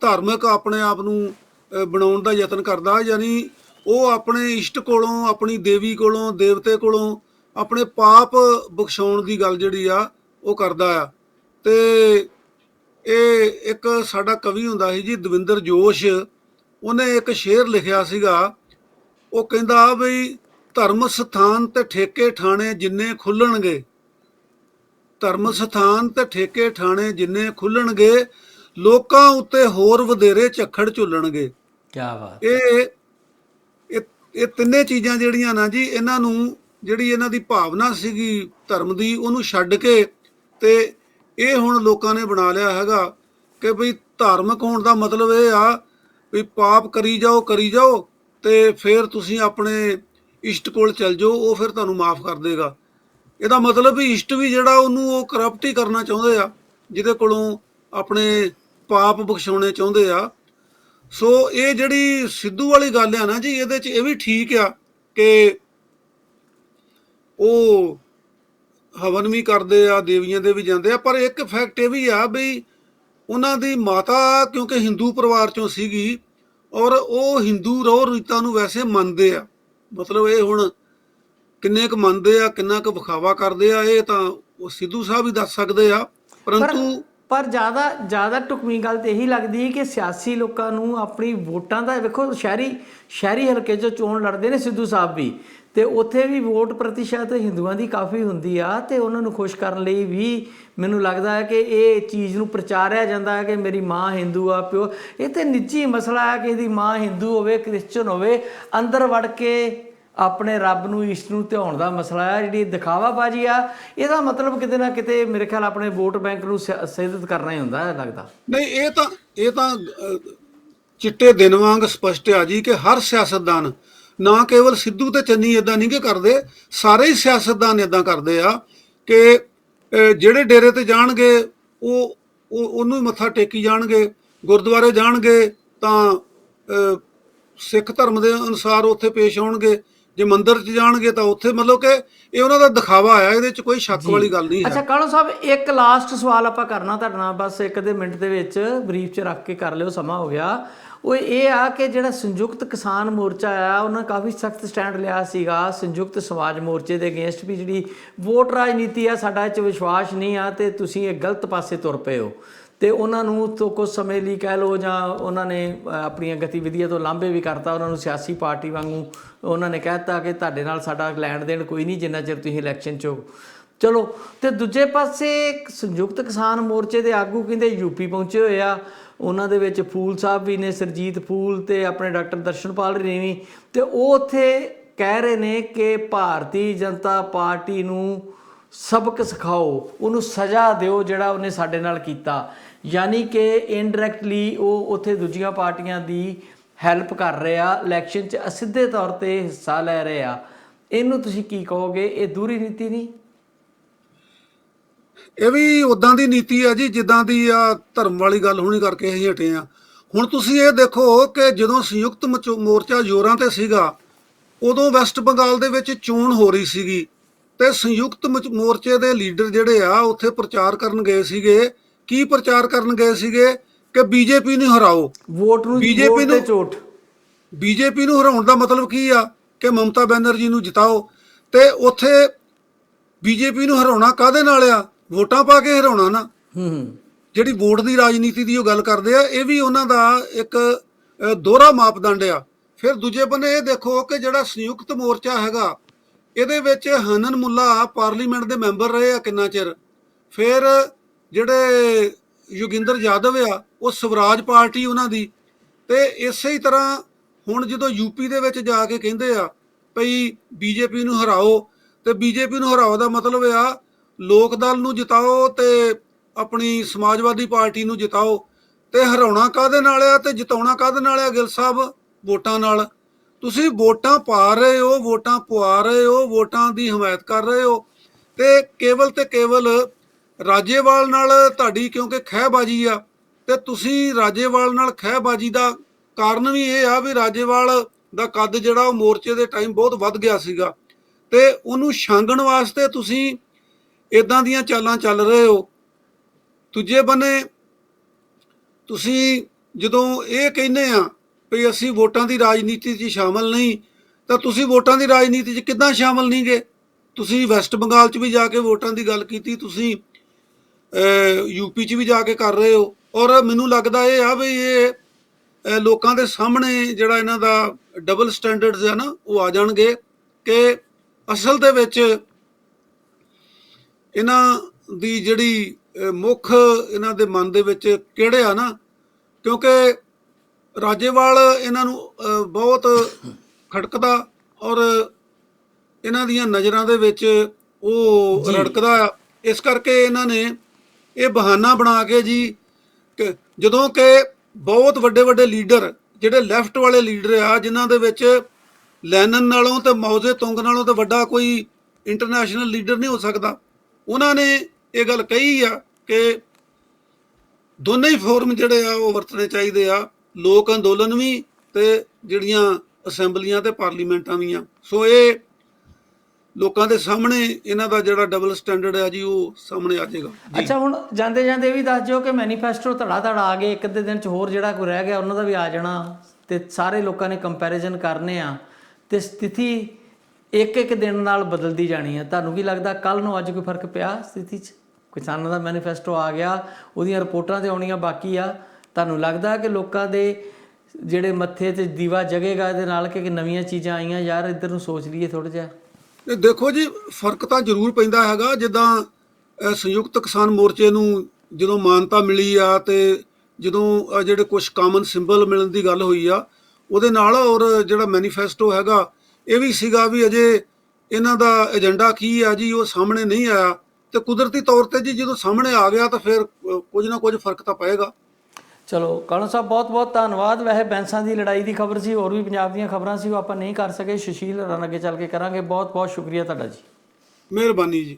ਧਾਰਮਿਕ ਆਪਣੇ ਆਪ ਨੂੰ ਬਣਾਉਣ ਦਾ ਯਤਨ ਕਰਦਾ। ਯਾਨੀ ਉਹ ਆਪਣੇ ਇਸ਼ਟ ਕੋਲੋਂ, ਆਪਣੀ ਦੇਵੀ ਕੋਲੋਂ, ਦੇਵਤੇ ਕੋਲੋਂ ਆਪਣੇ ਪਾਪ ਬਖਸ਼ਾਉਣ ਦੀ ਗੱਲ ਜਿਹੜੀ ਆ ਉਹ ਕਰਦਾ ਆ। ਤੇ ਇਹ ਇੱਕ ਸਾਡਾ ਕਵੀ ਹੁੰਦਾ ਸੀ ਜੀ ਦਵਿੰਦਰ ਜੋਸ਼, ਉਹਨੇ ਇੱਕ ਸ਼ੇਰ ਲਿਖਿਆ ਸੀਗਾ। ਉਹ ਕਹਿੰਦਾ ਬਈ ਧਰਮ ਸਥਾਨ ਤੇ ਠੇਕੇ ਠਾਣੇ ਜਿੰਨੇ ਖੁੱਲਣਗੇ, ਧਰਮ ਸਥਾਨ ਤੇ ਠੇਕੇ ਠਾਣੇ ਜਿੰਨੇ ਖੁੱਲਣਗੇ, ਲੋਕਾਂ ਉੱਤੇ ਹੋਰ ਵਧੇਰੇ ਝੱਖੜ ਝੁੱਲਣਗੇ। ਕੀ ਬਾਤ। ਇਹ ਤਿੰਨੇ ਚੀਜ਼ਾਂ ਜਿਹੜੀਆਂ ਨਾ ਜੀ, ਇਹਨਾਂ ਨੂੰ ਜਿਹੜੀ ਇਹਨਾਂ ਦੀ ਭਾਵਨਾ ਸੀਗੀ ਧਰਮ ਦੀ, ਉਹਨੂੰ ਛੱਡ ਕੇ ਤੇ ਇਹ ਹੁਣ ਲੋਕਾਂ ਨੇ ਬਣਾ ਲਿਆ ਹੈਗਾ ਕਿ ਬਈ ਧਾਰਮਿਕ ਹੋਣ ਦਾ ਮਤਲਬ ਇਹ ਆ ਵੀ ਪਾਪ ਕਰੀ ਜਾਓ ਤੇ ਫਿਰ ਤੁਸੀਂ ਆਪਣੇ ਇਸ਼ਟ ਕੋਲ ਚੱਲ ਜਾਓ, ਉਹ ਫਿਰ ਤੁਹਾਨੂੰ ਮਾਫ ਕਰ ਦੇਗਾ। ਇਹਦਾ ਮਤਲਬ ਵੀ ਇਸ਼ਟ ਵੀ ਜਿਹੜਾ ਉਹਨੂੰ ਉਹ ਕਰਪਟ ਹੀ ਕਰਨਾ ਚਾਹੁੰਦੇ ਆ, ਜਿਹਦੇ ਕੋਲੋਂ ਆਪਣੇ ਪਾਪ ਬਖਸ਼ਾਉਣੇ ਚਾਹੁੰਦੇ ਆ। ਸੋ ਇਹ ਜਿਹੜੀ ਸਿੱਧੂ ਵਾਲੀ ਗੱਲ ਆ ਨਾ ਜੀ, ਇਹਦੇ 'ਚ ਇਹ ਵੀ ਠੀਕ ਆ ਕਿ ਉਹ ਹਵਨ ਵੀ ਕਰਦੇ ਆ, ਦੇਵੀਆਂ ਦੇ ਵੀ ਜਾਂਦੇ ਆ, ਪਰ ਇੱਕ ਫੈਕਟ ਇਹ ਵੀ ਆ ਬਈ ਉਹਨਾਂ ਦੀ ਮਾਤਾ ਕਿਉਂਕਿ ਹਿੰਦੂ ਪਰਿਵਾਰ ਚੋਂ ਸੀਗੀ, ਔਰ ਉਹ ਹਿੰਦੂ ਰਹੁ ਰੀਤਾਂ ਨੂੰ ਵੈਸੇ ਮੰਨਦੇ ਆ। ਮਤਲਬ ਇਹ ਹੁਣ ਕਿੰਨੇ ਕੁ ਮੰਨਦੇ ਆ, ਕਿੰਨਾ ਕੁ ਵਿਖਾਵਾ ਕਰਦੇ ਆ, ਇਹ ਤਾਂ ਉਹ ਸਿੱਧੂ ਸਾਹਿਬ ਹੀ ਦੱਸ ਸਕਦੇ ਆ। ਪਰੰਤੂ ਪਰ ਜ਼ਿਆਦਾ ਢੁਕਵੀਂ ਗੱਲ ਤੇ ਇਹੀ ਲੱਗਦੀ ਕਿ ਸਿਆਸੀ ਲੋਕਾਂ ਨੂੰ ਆਪਣੀ ਵੋਟਾਂ ਦਾ, ਵੇਖੋ ਸ਼ਹਿਰੀ ਹਲਕੇ 'ਚੋਂ ਚੋਣ ਲੜਦੇ ਨੇ ਸਿੱਧੂ ਸਾਹਿਬ ਵੀ, ਤੇ ਉੱਥੇ ਵੀ ਵੋਟ ਪ੍ਰਤੀਸ਼ਤ ਹਿੰਦੂਆਂ ਦੀ ਕਾਫੀ ਹੁੰਦੀ ਆ। ਤੇ ਉਹਨਾਂ ਨੂੰ ਖੁਸ਼ ਕਰਨ ਲਈ ਵੀ ਮੈਨੂੰ ਲੱਗਦਾ ਹੈ ਕਿ ਇਹ ਚੀਜ਼ ਨੂੰ ਪ੍ਰਚਾਰਿਆ ਜਾਂਦਾ ਹੈ ਕਿ ਮੇਰੀ ਮਾਂ ਹਿੰਦੂ ਆ, ਪਿਓ। ਇਹ ਤੇ ਨਿੱਜੀ ਮਸਲਾ ਹੈ ਕਿ ਇਹਦੀ ਮਾਂ ਹਿੰਦੂ ਹੋਵੇ, ਕ੍ਰਿਸਚਨ ਹੋਵੇ, ਅੰਦਰ ਵੜ ਕੇ ਆਪਣੇ ਰੱਬ ਨੂੰ, ਇਸ਼ਟ ਨੂੰ ਧਿਆਉਣ ਦਾ ਮਸਲਾ ਆ। ਜਿਹੜੀ ਦਿਖਾਵਾਬਾਜ਼ੀ ਆ, ਇਹਦਾ ਮਤਲਬ ਕਿਤੇ ਨਾ ਕਿਤੇ ਮੇਰੇ ਖਿਆਲ ਆਪਣੇ ਵੋਟ ਬੈਂਕ ਨੂੰ ਸਿਹਤ ਕਰਨਾ ਹੀ ਹੁੰਦਾ ਲੱਗਦਾ। ਨਹੀਂ, ਇਹ ਤਾਂ ਚਿੱਟੇ ਦਿਨ ਵਾਂਗ ਸਪਸ਼ਟ ਆ ਜੀ ਕਿ ਹਰ ਸਿਆਸਤਦਾਨ, ਨਾ ਕੇਵਲ ਸਿੱਧੂ ਤੇ ਚੰਨੀ ਇਦਾਂ ਨਹੀਂ ਕਿ ਕਰਦੇ, ਸਾਰੇ ਹੀ ਸਿਆਸਤਦਾਨ ਇਦਾਂ ਕਰਦੇ ਆ ਕਿ ਜਿਹੜੇ ਡੇਰੇ ਤੇ ਜਾਣਗੇ ਉਹਨੂੰ ਹੀ ਮੱਥਾ ਟੇਕੀ ਜਾਣਗੇ, ਗੁਰਦੁਆਰੇ ਜਾਣਗੇ, ਤਾਂ ਸਿੱਖ ਧਰਮ ਦੇ ਅਨੁਸਾਰ ਉੱਥੇ ਪੇਸ਼ ਆਉਣਗੇ, ਜੇ ਮੰਦਿਰ 'ਚ ਜਾਣਗੇ ਤਾਂ ਉੱਥੇ, ਮਤਲਬ ਕਿ ਇਹ ਉਹਨਾਂ ਦਾ ਦਿਖਾਵਾ ਆ, ਇਹਦੇ 'ਚ ਕੋਈ ਸ਼ੱਕ ਵਾਲੀ ਗੱਲ ਨਹੀਂ ਅੱਛਾ ਹੈ। ਕਾਲੂ ਸਾਹਿਬ, ਇੱਕ ਲਾਸਟ ਸਵਾਲ ਆਪਾਂ ਕਰਨਾ ਤੁਹਾਡੇ ਨਾਲ, ਬਸ ਇੱਕ ਦੇ ਮਿੰਟ ਦੇ ਵਿੱਚ ਬਰੀਫ 'ਚ ਰੱਖ ਕੇ ਕਰ ਲਿਓ, ਸਮਾਂ ਹੋ ਗਿਆ। ਉਹ ਇਹ ਆ ਕਿ ਜਿਹੜਾ ਸੰਯੁਕਤ ਕਿਸਾਨ ਮੋਰਚਾ ਆ, ਉਹਨਾਂ ਕਾਫੀ ਸਖਤ ਸਟੈਂਡ ਲਿਆ ਸੀਗਾ ਸੰਯੁਕਤ ਸਮਾਜ ਮੋਰਚੇ ਦੇ ਅਗੇਂਸਟ ਵੀ ਜਿਹੜੀ ਵੋਟ ਰਾਜਨੀਤੀ ਆ, ਸਾਡਾ ਇਹ 'ਚ ਵਿਸ਼ਵਾਸ ਨਹੀਂ ਆ ਤੇ ਤੁਸੀਂ ਇਹ ਗਲਤ ਪਾਸੇ ਤੁਰ ਪਏ ਹੋ। ਤੇ ਉਹਨਾਂ ਨੂੰ ਤੋਂ ਕੁਝ ਸਮੇਂ ਲਈ ਕਹਿ ਲਓ, ਜਾਂ ਉਹਨਾਂ ਨੇ ਆਪਣੀਆਂ ਗਤੀਵਿਧੀਆਂ ਤੋਂ ਲਾਂਭੇ ਵੀ ਕਰਤਾ, ਉਹਨਾਂ ਨੂੰ ਸਿਆਸੀ ਪਾਰਟੀ ਵਾਂਗੂ ਉਹਨਾਂ ਨੇ ਕਹਿ ਦਿੱਤਾ ਕਿ ਤੁਹਾਡੇ ਨਾਲ ਸਾਡਾ ਲੈਣ ਦੇਣ ਕੋਈ ਨਹੀਂ ਜਿੰਨਾ ਚਿਰ ਤੁਸੀਂ ਇਲੈਕਸ਼ਨ 'ਚ ਹੋ। ਚਲੋ, ਤੇ ਦੂਜੇ ਪਾਸੇ ਸੰਯੁਕਤ ਕਿਸਾਨ ਮੋਰਚੇ ਦੇ ਆਗੂ ਕਹਿੰਦੇ ਯੂਪੀ ਪਹੁੰਚੇ ਹੋਏ ਆ, ਉਹਨਾਂ ਦੇ ਵਿੱਚ ਫੂਲ ਸਾਹਿਬ ਵੀ ਨੇ, ਸਰਜੀਤ ਫੂਲ ਤੇ ਆਪਣੇ ਡਾਕਟਰ ਦਰਸ਼ਨਪਾਲ ਰੇਵੀ, ਤੇ ਉਹ ਉੱਥੇ ਕਹਿ ਰਹੇ ਨੇ ਕਿ ਭਾਰਤੀ ਜਨਤਾ ਪਾਰਟੀ ਨੂੰ ਸਬਕ ਸਿਖਾਓ, ਉਹਨੂੰ ਸਜ਼ਾ ਦਿਓ ਜਿਹੜਾ ਉਹਨੇ ਸਾਡੇ ਨਾਲ ਕੀਤਾ। ਯਾਨੀ ਕਿ ਇਨਡਾਇਰੈਕਟਲੀ ਉਹ ਉੱਥੇ ਦੂਜੀਆਂ ਪਾਰਟੀਆਂ ਦੀ ਹੈਲਪ ਕਰ ਰਹੇ ਆ, ਇਲੈਕਸ਼ਨ 'ਚ ਅਸਿੱਧੇ ਤੌਰ 'ਤੇ ਹਿੱਸਾ ਲੈ ਰਹੇ ਆ। ਇਹਨੂੰ ਤੁਸੀਂ ਕੀ ਕਹੋਗੇ? ਇਹ ਦੂਰੀ ਨੀਤੀ ਨਹੀਂ? ਇਹ ਵੀ ਉਦਾਂ ਦੀ ਨੀਤੀ ਆ ਜੀ ਜਿੱਦਾਂ ਦੀ ਆ ਧਰਮ ਵਾਲੀ ਗੱਲ ਹੋਣੀ ਕਰਕੇ ਅਸੀਂ ਹਟੇ ਆ। ਹੁਣ ਤੁਸੀਂ ਇਹ ਦੇਖੋ ਕਿ ਜਦੋਂ ਸੰਯੁਕਤ ਮੋਰਚਾ ਜ਼ੋਰਾਂ ਤੇ ਸੀਗਾ, ਉਦੋਂ ਵੈਸਟ ਬੰਗਾਲ ਦੇ ਵਿੱਚ ਚੋਣ ਹੋ ਰਹੀ ਸੀਗੀ, ਤੇ ਸੰਯੁਕਤ ਮੋਰਚੇ ਦੇ ਲੀਡਰ ਜਿਹੜੇ ਆ ਉੱਥੇ ਪ੍ਰਚਾਰ ਕਰਨ ਗਏ ਸੀਗੇ। ਕੀ ਪ੍ਰਚਾਰ ਕਰਨ ਗਏ ਸੀਗੇ? ਕਿ ਬੀਜੇਪੀ ਨੂੰ ਹਰਾਓ, ਵੋਟ ਨੂੰ ਬੀਜੇਪੀ ਨੂੰ ਝੋਟ। ਬੀਜੇਪੀ ਨੂੰ ਹਰਾਉਣ ਦਾ ਮਤਲਬ ਕੀ ਆ? ਕਿ ਮਮਤਾ ਬੈਨਰਜੀ ਨੂੰ ਜਿਤਾਓ। ਤੇ ਉੱਥੇ ਬੀਜੇਪੀ ਨੂੰ ਹਰਾਉਣਾ ਕਾਹਦੇ ਨਾਲ ਆ? ਵੋਟਾਂ ਪਾ ਕੇ ਹਰਾਉਣਾ ਨਾ। ਜਿਹੜੀ ਵੋਟ ਦੀ ਰਾਜਨੀਤੀ ਦੀ ਉਹ ਗੱਲ ਕਰਦੇ ਆ, ਇਹ ਵੀ ਉਹਨਾਂ ਦਾ ਇੱਕ ਦੋਹਰਾ ਮਾਪਦੰਡ ਆ। ਫਿਰ ਦੂਜੇ ਬੰਨੇ ਇਹ ਦੇਖੋ ਕਿ ਜਿਹੜਾ ਸੰਯੁਕਤ ਮੋਰਚਾ ਹੈਗਾ, ਇਹਦੇ ਵਿੱਚ ਹਨਨ ਮੁੱਲਾ ਪਾਰਲੀਮੈਂਟ ਦੇ ਮੈਂਬਰ ਰਹੇ ਆ ਕਿੰਨਾ ਚਿਰ। ਫਿਰ ਜਿਹੜੇ ਯੋਗਿੰਦਰ ਯਾਦਵ ਆ, ਉਹ ਸਵਰਾਜ ਪਾਰਟੀ ਉਹਨਾਂ ਦੀ। ਤੇ ਇਸੇ ਹੀ ਤਰ੍ਹਾਂ ਹੁਣ ਜਦੋਂ ਯੂਪੀ ਦੇ ਵਿੱਚ ਜਾ ਕੇ ਕਹਿੰਦੇ ਆ ਭਈ ਬੀਜੇਪੀ ਨੂੰ ਹਰਾਓ, ਤੇ ਬੀਜੇਪੀ ਨੂੰ ਹਰਾਓ ਦਾ ਮਤਲਬ ਆ ਲੋਕ ਦਲ ਨੂੰ ਜਿਤਾਓ ਤੇ ਆਪਣੀ ਸਮਾਜਵਾਦੀ ਪਾਰਟੀ ਨੂੰ ਜਿਤਾਓ। ਤੇ ਹਰਾਉਣਾ ਕਾਹਦੇ ਨਾਲ ਆ ਤੇ ਜਿਤਾਉਣਾ ਕਾਹਦੇ ਨਾਲ ਆ? ਗਿੱਲ ਸਾਹਿਬ, ਵੋਟਾਂ ਨਾਲ। ਤੁਸੀਂ ਵੋਟਾਂ ਪਾ ਰਹੇ ਹੋ, ਵੋਟਾਂ ਪਵਾ ਰਹੇ ਹੋ, ਵੋਟਾਂ ਦੀ ਹਮਾਇਤ ਕਰ ਰਹੇ ਹੋ, ਤੇ ਕੇਵਲ ਰਾਜੇਵਾਲ ਨਾਲ ਤੁਹਾਡੀ ਕਿਉਂਕਿ ਖਹਿਬਾਜੀ ਆ, ਤੇ ਤੁਸੀਂ ਰਾਜੇਵਾਲ ਨਾਲ ਖਹਿਬਾਜੀ ਦਾ ਕਾਰਨ ਵੀ ਇਹ ਆ ਵੀ ਰਾਜੇਵਾਲ ਦਾ ਕੱਦ ਜਿਹੜਾ ਉਹ ਮੋਰਚੇ ਦੇ ਟਾਈਮ ਬਹੁਤ ਵੱਧ ਗਿਆ ਸੀਗਾ, ਤੇ ਉਹਨੂੰ ਛਾਂਗਣ ਵਾਸਤੇ ਤੁਸੀਂ ਇਦਾਂ ਦੀਆਂ ਚਾਲਾਂ ਚੱਲ ਰਹੇ ਹੋ। ਦੂਜੇ ਬੰਨੇ ਤੁਸੀਂ ਜਦੋਂ ਇਹ ਕਹਿੰਦੇ ਆ ਵੀ ਅਸੀਂ ਵੋਟਾਂ ਦੀ ਰਾਜਨੀਤੀ 'ਚ ਸ਼ਾਮਲ ਨਹੀਂ, ਤਾਂ ਤੁਸੀਂ ਵੋਟਾਂ ਦੀ ਰਾਜਨੀਤੀ 'ਚ ਕਿੱਦਾਂ ਸ਼ਾਮਲ ਨਹੀਂ ਗਏ? ਤੁਸੀਂ ਵੈਸਟ ਬੰਗਾਲ 'ਚ ਵੀ ਜਾ ਕੇ ਵੋਟਾਂ ਦੀ ਗੱਲ ਕੀਤੀ, ਤੁਸੀਂ ਯੂਪੀ 'ਚ ਵੀ ਜਾ ਕੇ ਕਰ ਰਹੇ ਹੋ। ਔਰ ਮੈਨੂੰ ਲੱਗਦਾ ਇਹ ਆ ਵੀ ਇਹ ਲੋਕਾਂ ਦੇ ਸਾਹਮਣੇ ਜਿਹੜਾ ਇਹਨਾਂ ਦਾ ਡਬਲ ਸਟੈਂਡਰਡਸ ਆ ਨਾ, ਉਹ ਆ ਜਾਣਗੇ ਕਿ ਅਸਲ ਦੇ ਵਿੱਚ ਇਹਨਾਂ ਦੀ ਜਿਹੜੀ ਮੁੱਖ ਇਹਨਾਂ ਦੇ ਮਨ ਦੇ ਵਿੱਚ ਕਿਹੜੇ ਆ ਨਾ। ਕਿਉਂਕਿ ਰਾਜੇਵਾਲ ਇਹਨਾਂ ਨੂੰ ਬਹੁਤ ਖੜਕਦਾ, ਔਰ ਇਹਨਾਂ ਦੀਆਂ ਨਜ਼ਰਾਂ ਦੇ ਵਿੱਚ ਉਹ ਰੜਕਦਾ ਆ। ਇਸ ਕਰਕੇ ਇਹਨਾਂ ਨੇ ਇਹ ਬਹਾਨਾ ਬਣਾ ਕੇ ਜੀ ਕਿ ਜਦੋਂ ਕਿ ਬਹੁਤ ਵੱਡੇ ਵੱਡੇ ਲੀਡਰ ਜਿਹੜੇ ਲੈਫਟ ਵਾਲੇ ਲੀਡਰ ਆ, ਜਿਨ੍ਹਾਂ ਦੇ ਵਿੱਚ ਲੈਨਨ ਨਾਲੋਂ ਤੇ ਮਾਓ ਤੁੰਗ ਨਾਲੋਂ ਤੇ ਵੱਡਾ ਕੋਈ ਇੰਟਰਨੈਸ਼ਨਲ ਲੀਡਰ ਨਹੀਂ ਹੋ ਸਕਦਾ, ਉਹਨਾਂ ਨੇ ਇਹ ਗੱਲ ਕਹੀ ਆ ਕਿ ਦੋਨੇ ਹੀ ਫੋਰਮ ਜਿਹੜੇ ਆ ਉਹ ਵਰਤਣੇ ਚਾਹੀਦੇ ਆ, ਲੋਕ ਅੰਦੋਲਨ ਵੀ ਤੇ ਜਿਹੜੀਆਂ ਅਸੈਂਬਲੀਆਂ ਤੇ ਪਾਰਲੀਮੈਂਟਾਂ ਵੀ ਆ। ਸੋ ਇਹ ਲੋਕਾਂ ਦੇ ਸਾਹਮਣੇ ਇਹਨਾਂ ਦਾ ਜਿਹੜਾ ਡਬਲ ਸਟੈਂਡਰਡ ਹੈ ਜੀ, ਉਹ ਸਾਹਮਣੇ ਆ ਜਾਏਗਾ। ਅੱਛਾ, ਹੁਣ ਜਾਂਦੇ ਜਾਂਦੇ ਇਹ ਵੀ ਦੱਸ ਦਿਓ ਕਿ ਮੈਨੀਫੈਸਟੋ ਧੜਾ ਆ ਗਏ, ਇੱਕ ਅੱਧੇ ਦਿਨ 'ਚ ਹੋਰ ਜਿਹੜਾ ਕੋਈ ਰਹਿ ਗਿਆ ਉਹਨਾਂ ਦਾ ਵੀ ਆ ਜਾਣਾ, ਤੇ ਸਾਰੇ ਲੋਕਾਂ ਨੇ ਕੰਪੈਰੀਜ਼ਨ ਕਰਨੇ ਆ, ਤੇ ਸਥਿਤੀ ਇੱਕ ਦਿਨ ਨਾਲ ਬਦਲਦੀ ਜਾਣੀ ਹੈ। ਤੁਹਾਨੂੰ ਕੀ ਲੱਗਦਾ ਕੱਲ ਨੂੰ ਅੱਜ ਕੋਈ ਫਰਕ ਪਿਆ ਸਥਿਤੀ 'ਚ? ਕਿਸਾਨਾਂ ਦਾ ਮੈਨੀਫੈਸਟੋ ਆ ਗਿਆ, ਉਹਦੀਆਂ ਰਿਪੋਰਟਾਂ ਤੇ ਆਉਣੀਆਂ ਬਾਕੀ ਆ। ਤੁਹਾਨੂੰ ਲੱਗਦਾ ਕਿ ਲੋਕਾਂ ਦੇ ਜਿਹੜੇ ਮੱਥੇ 'ਤੇ ਦੀਵਾ ਜਗੇਗਾ ਇਹਦੇ ਨਾਲ ਕਿ ਨਵੀਆਂ ਚੀਜ਼ਾਂ ਆਈਆਂ, ਯਾਰ ਇੱਧਰ ਨੂੰ ਸੋਚ ਲਈਏ ਥੋੜ੍ਹਾ ਜਿਹਾ? ਦੇਖੋ ਜੀ, ਫਰਕ ਤਾਂ ਜ਼ਰੂਰ ਪੈਂਦਾ ਹੈਗਾ। ਜਿੱਦਾਂ ਸੰਯੁਕਤ ਕਿਸਾਨ ਮੋਰਚੇ ਨੂੰ ਜਦੋਂ ਮਾਨਤਾ ਮਿਲੀ ਆ, ਤੇ ਜਦੋਂ ਜਿਹੜੇ ਕੁਝ ਕਾਮਨ ਸਿੰਬਲ ਮਿਲਣ ਦੀ ਗੱਲ ਹੋਈ ਆ ਉਹਦੇ ਨਾਲ, ਔਰ ਜਿਹੜਾ ਮੈਨੀਫੈਸਟੋ ਹੈਗਾ ਇਹ ਵੀ ਸੀਗਾ ਵੀ ਅਜੇ ਇਹਨਾਂ ਦਾ ਏਜੰਡਾ ਕੀ ਆ ਜੀ ਉਹ ਸਾਹਮਣੇ ਨਹੀਂ ਆਇਆ। ਤੇ ਕੁਦਰਤੀ ਤੌਰ ਤੇ ਜੀ ਜਦੋਂ ਸਾਹਮਣੇ ਆ ਗਿਆ ਤਾਂ ਫਿਰ ਕੁਝ ਨਾ ਕੁਝ ਫਰਕ ਤਾਂ ਪਏਗਾ। ਚਲੋ ਕਾਲੂ ਸਾਹਿਬ, ਬਹੁਤ ਬਹੁਤ ਧੰਨਵਾਦ। ਵੈਸੇ ਬੈਂਸਾਂ ਦੀ ਲੜਾਈ ਦੀ ਖਬਰ ਸੀ, ਹੋਰ ਵੀ ਪੰਜਾਬ ਦੀਆਂ ਖਬਰਾਂ ਸੀ, ਉਹ ਆਪਾਂ ਨਹੀਂ ਕਰ ਸਕੇ। ਸੁਸ਼ੀਲ ਰਨ ਅੱਗੇ ਚੱਲ ਕੇ ਕਰਾਂਗੇ। ਬਹੁਤ ਬਹੁਤ ਸ਼ੁਕਰੀਆ ਤੁਹਾਡਾ ਜੀ। ਮਿਹਰਬਾਨੀ ਜੀ।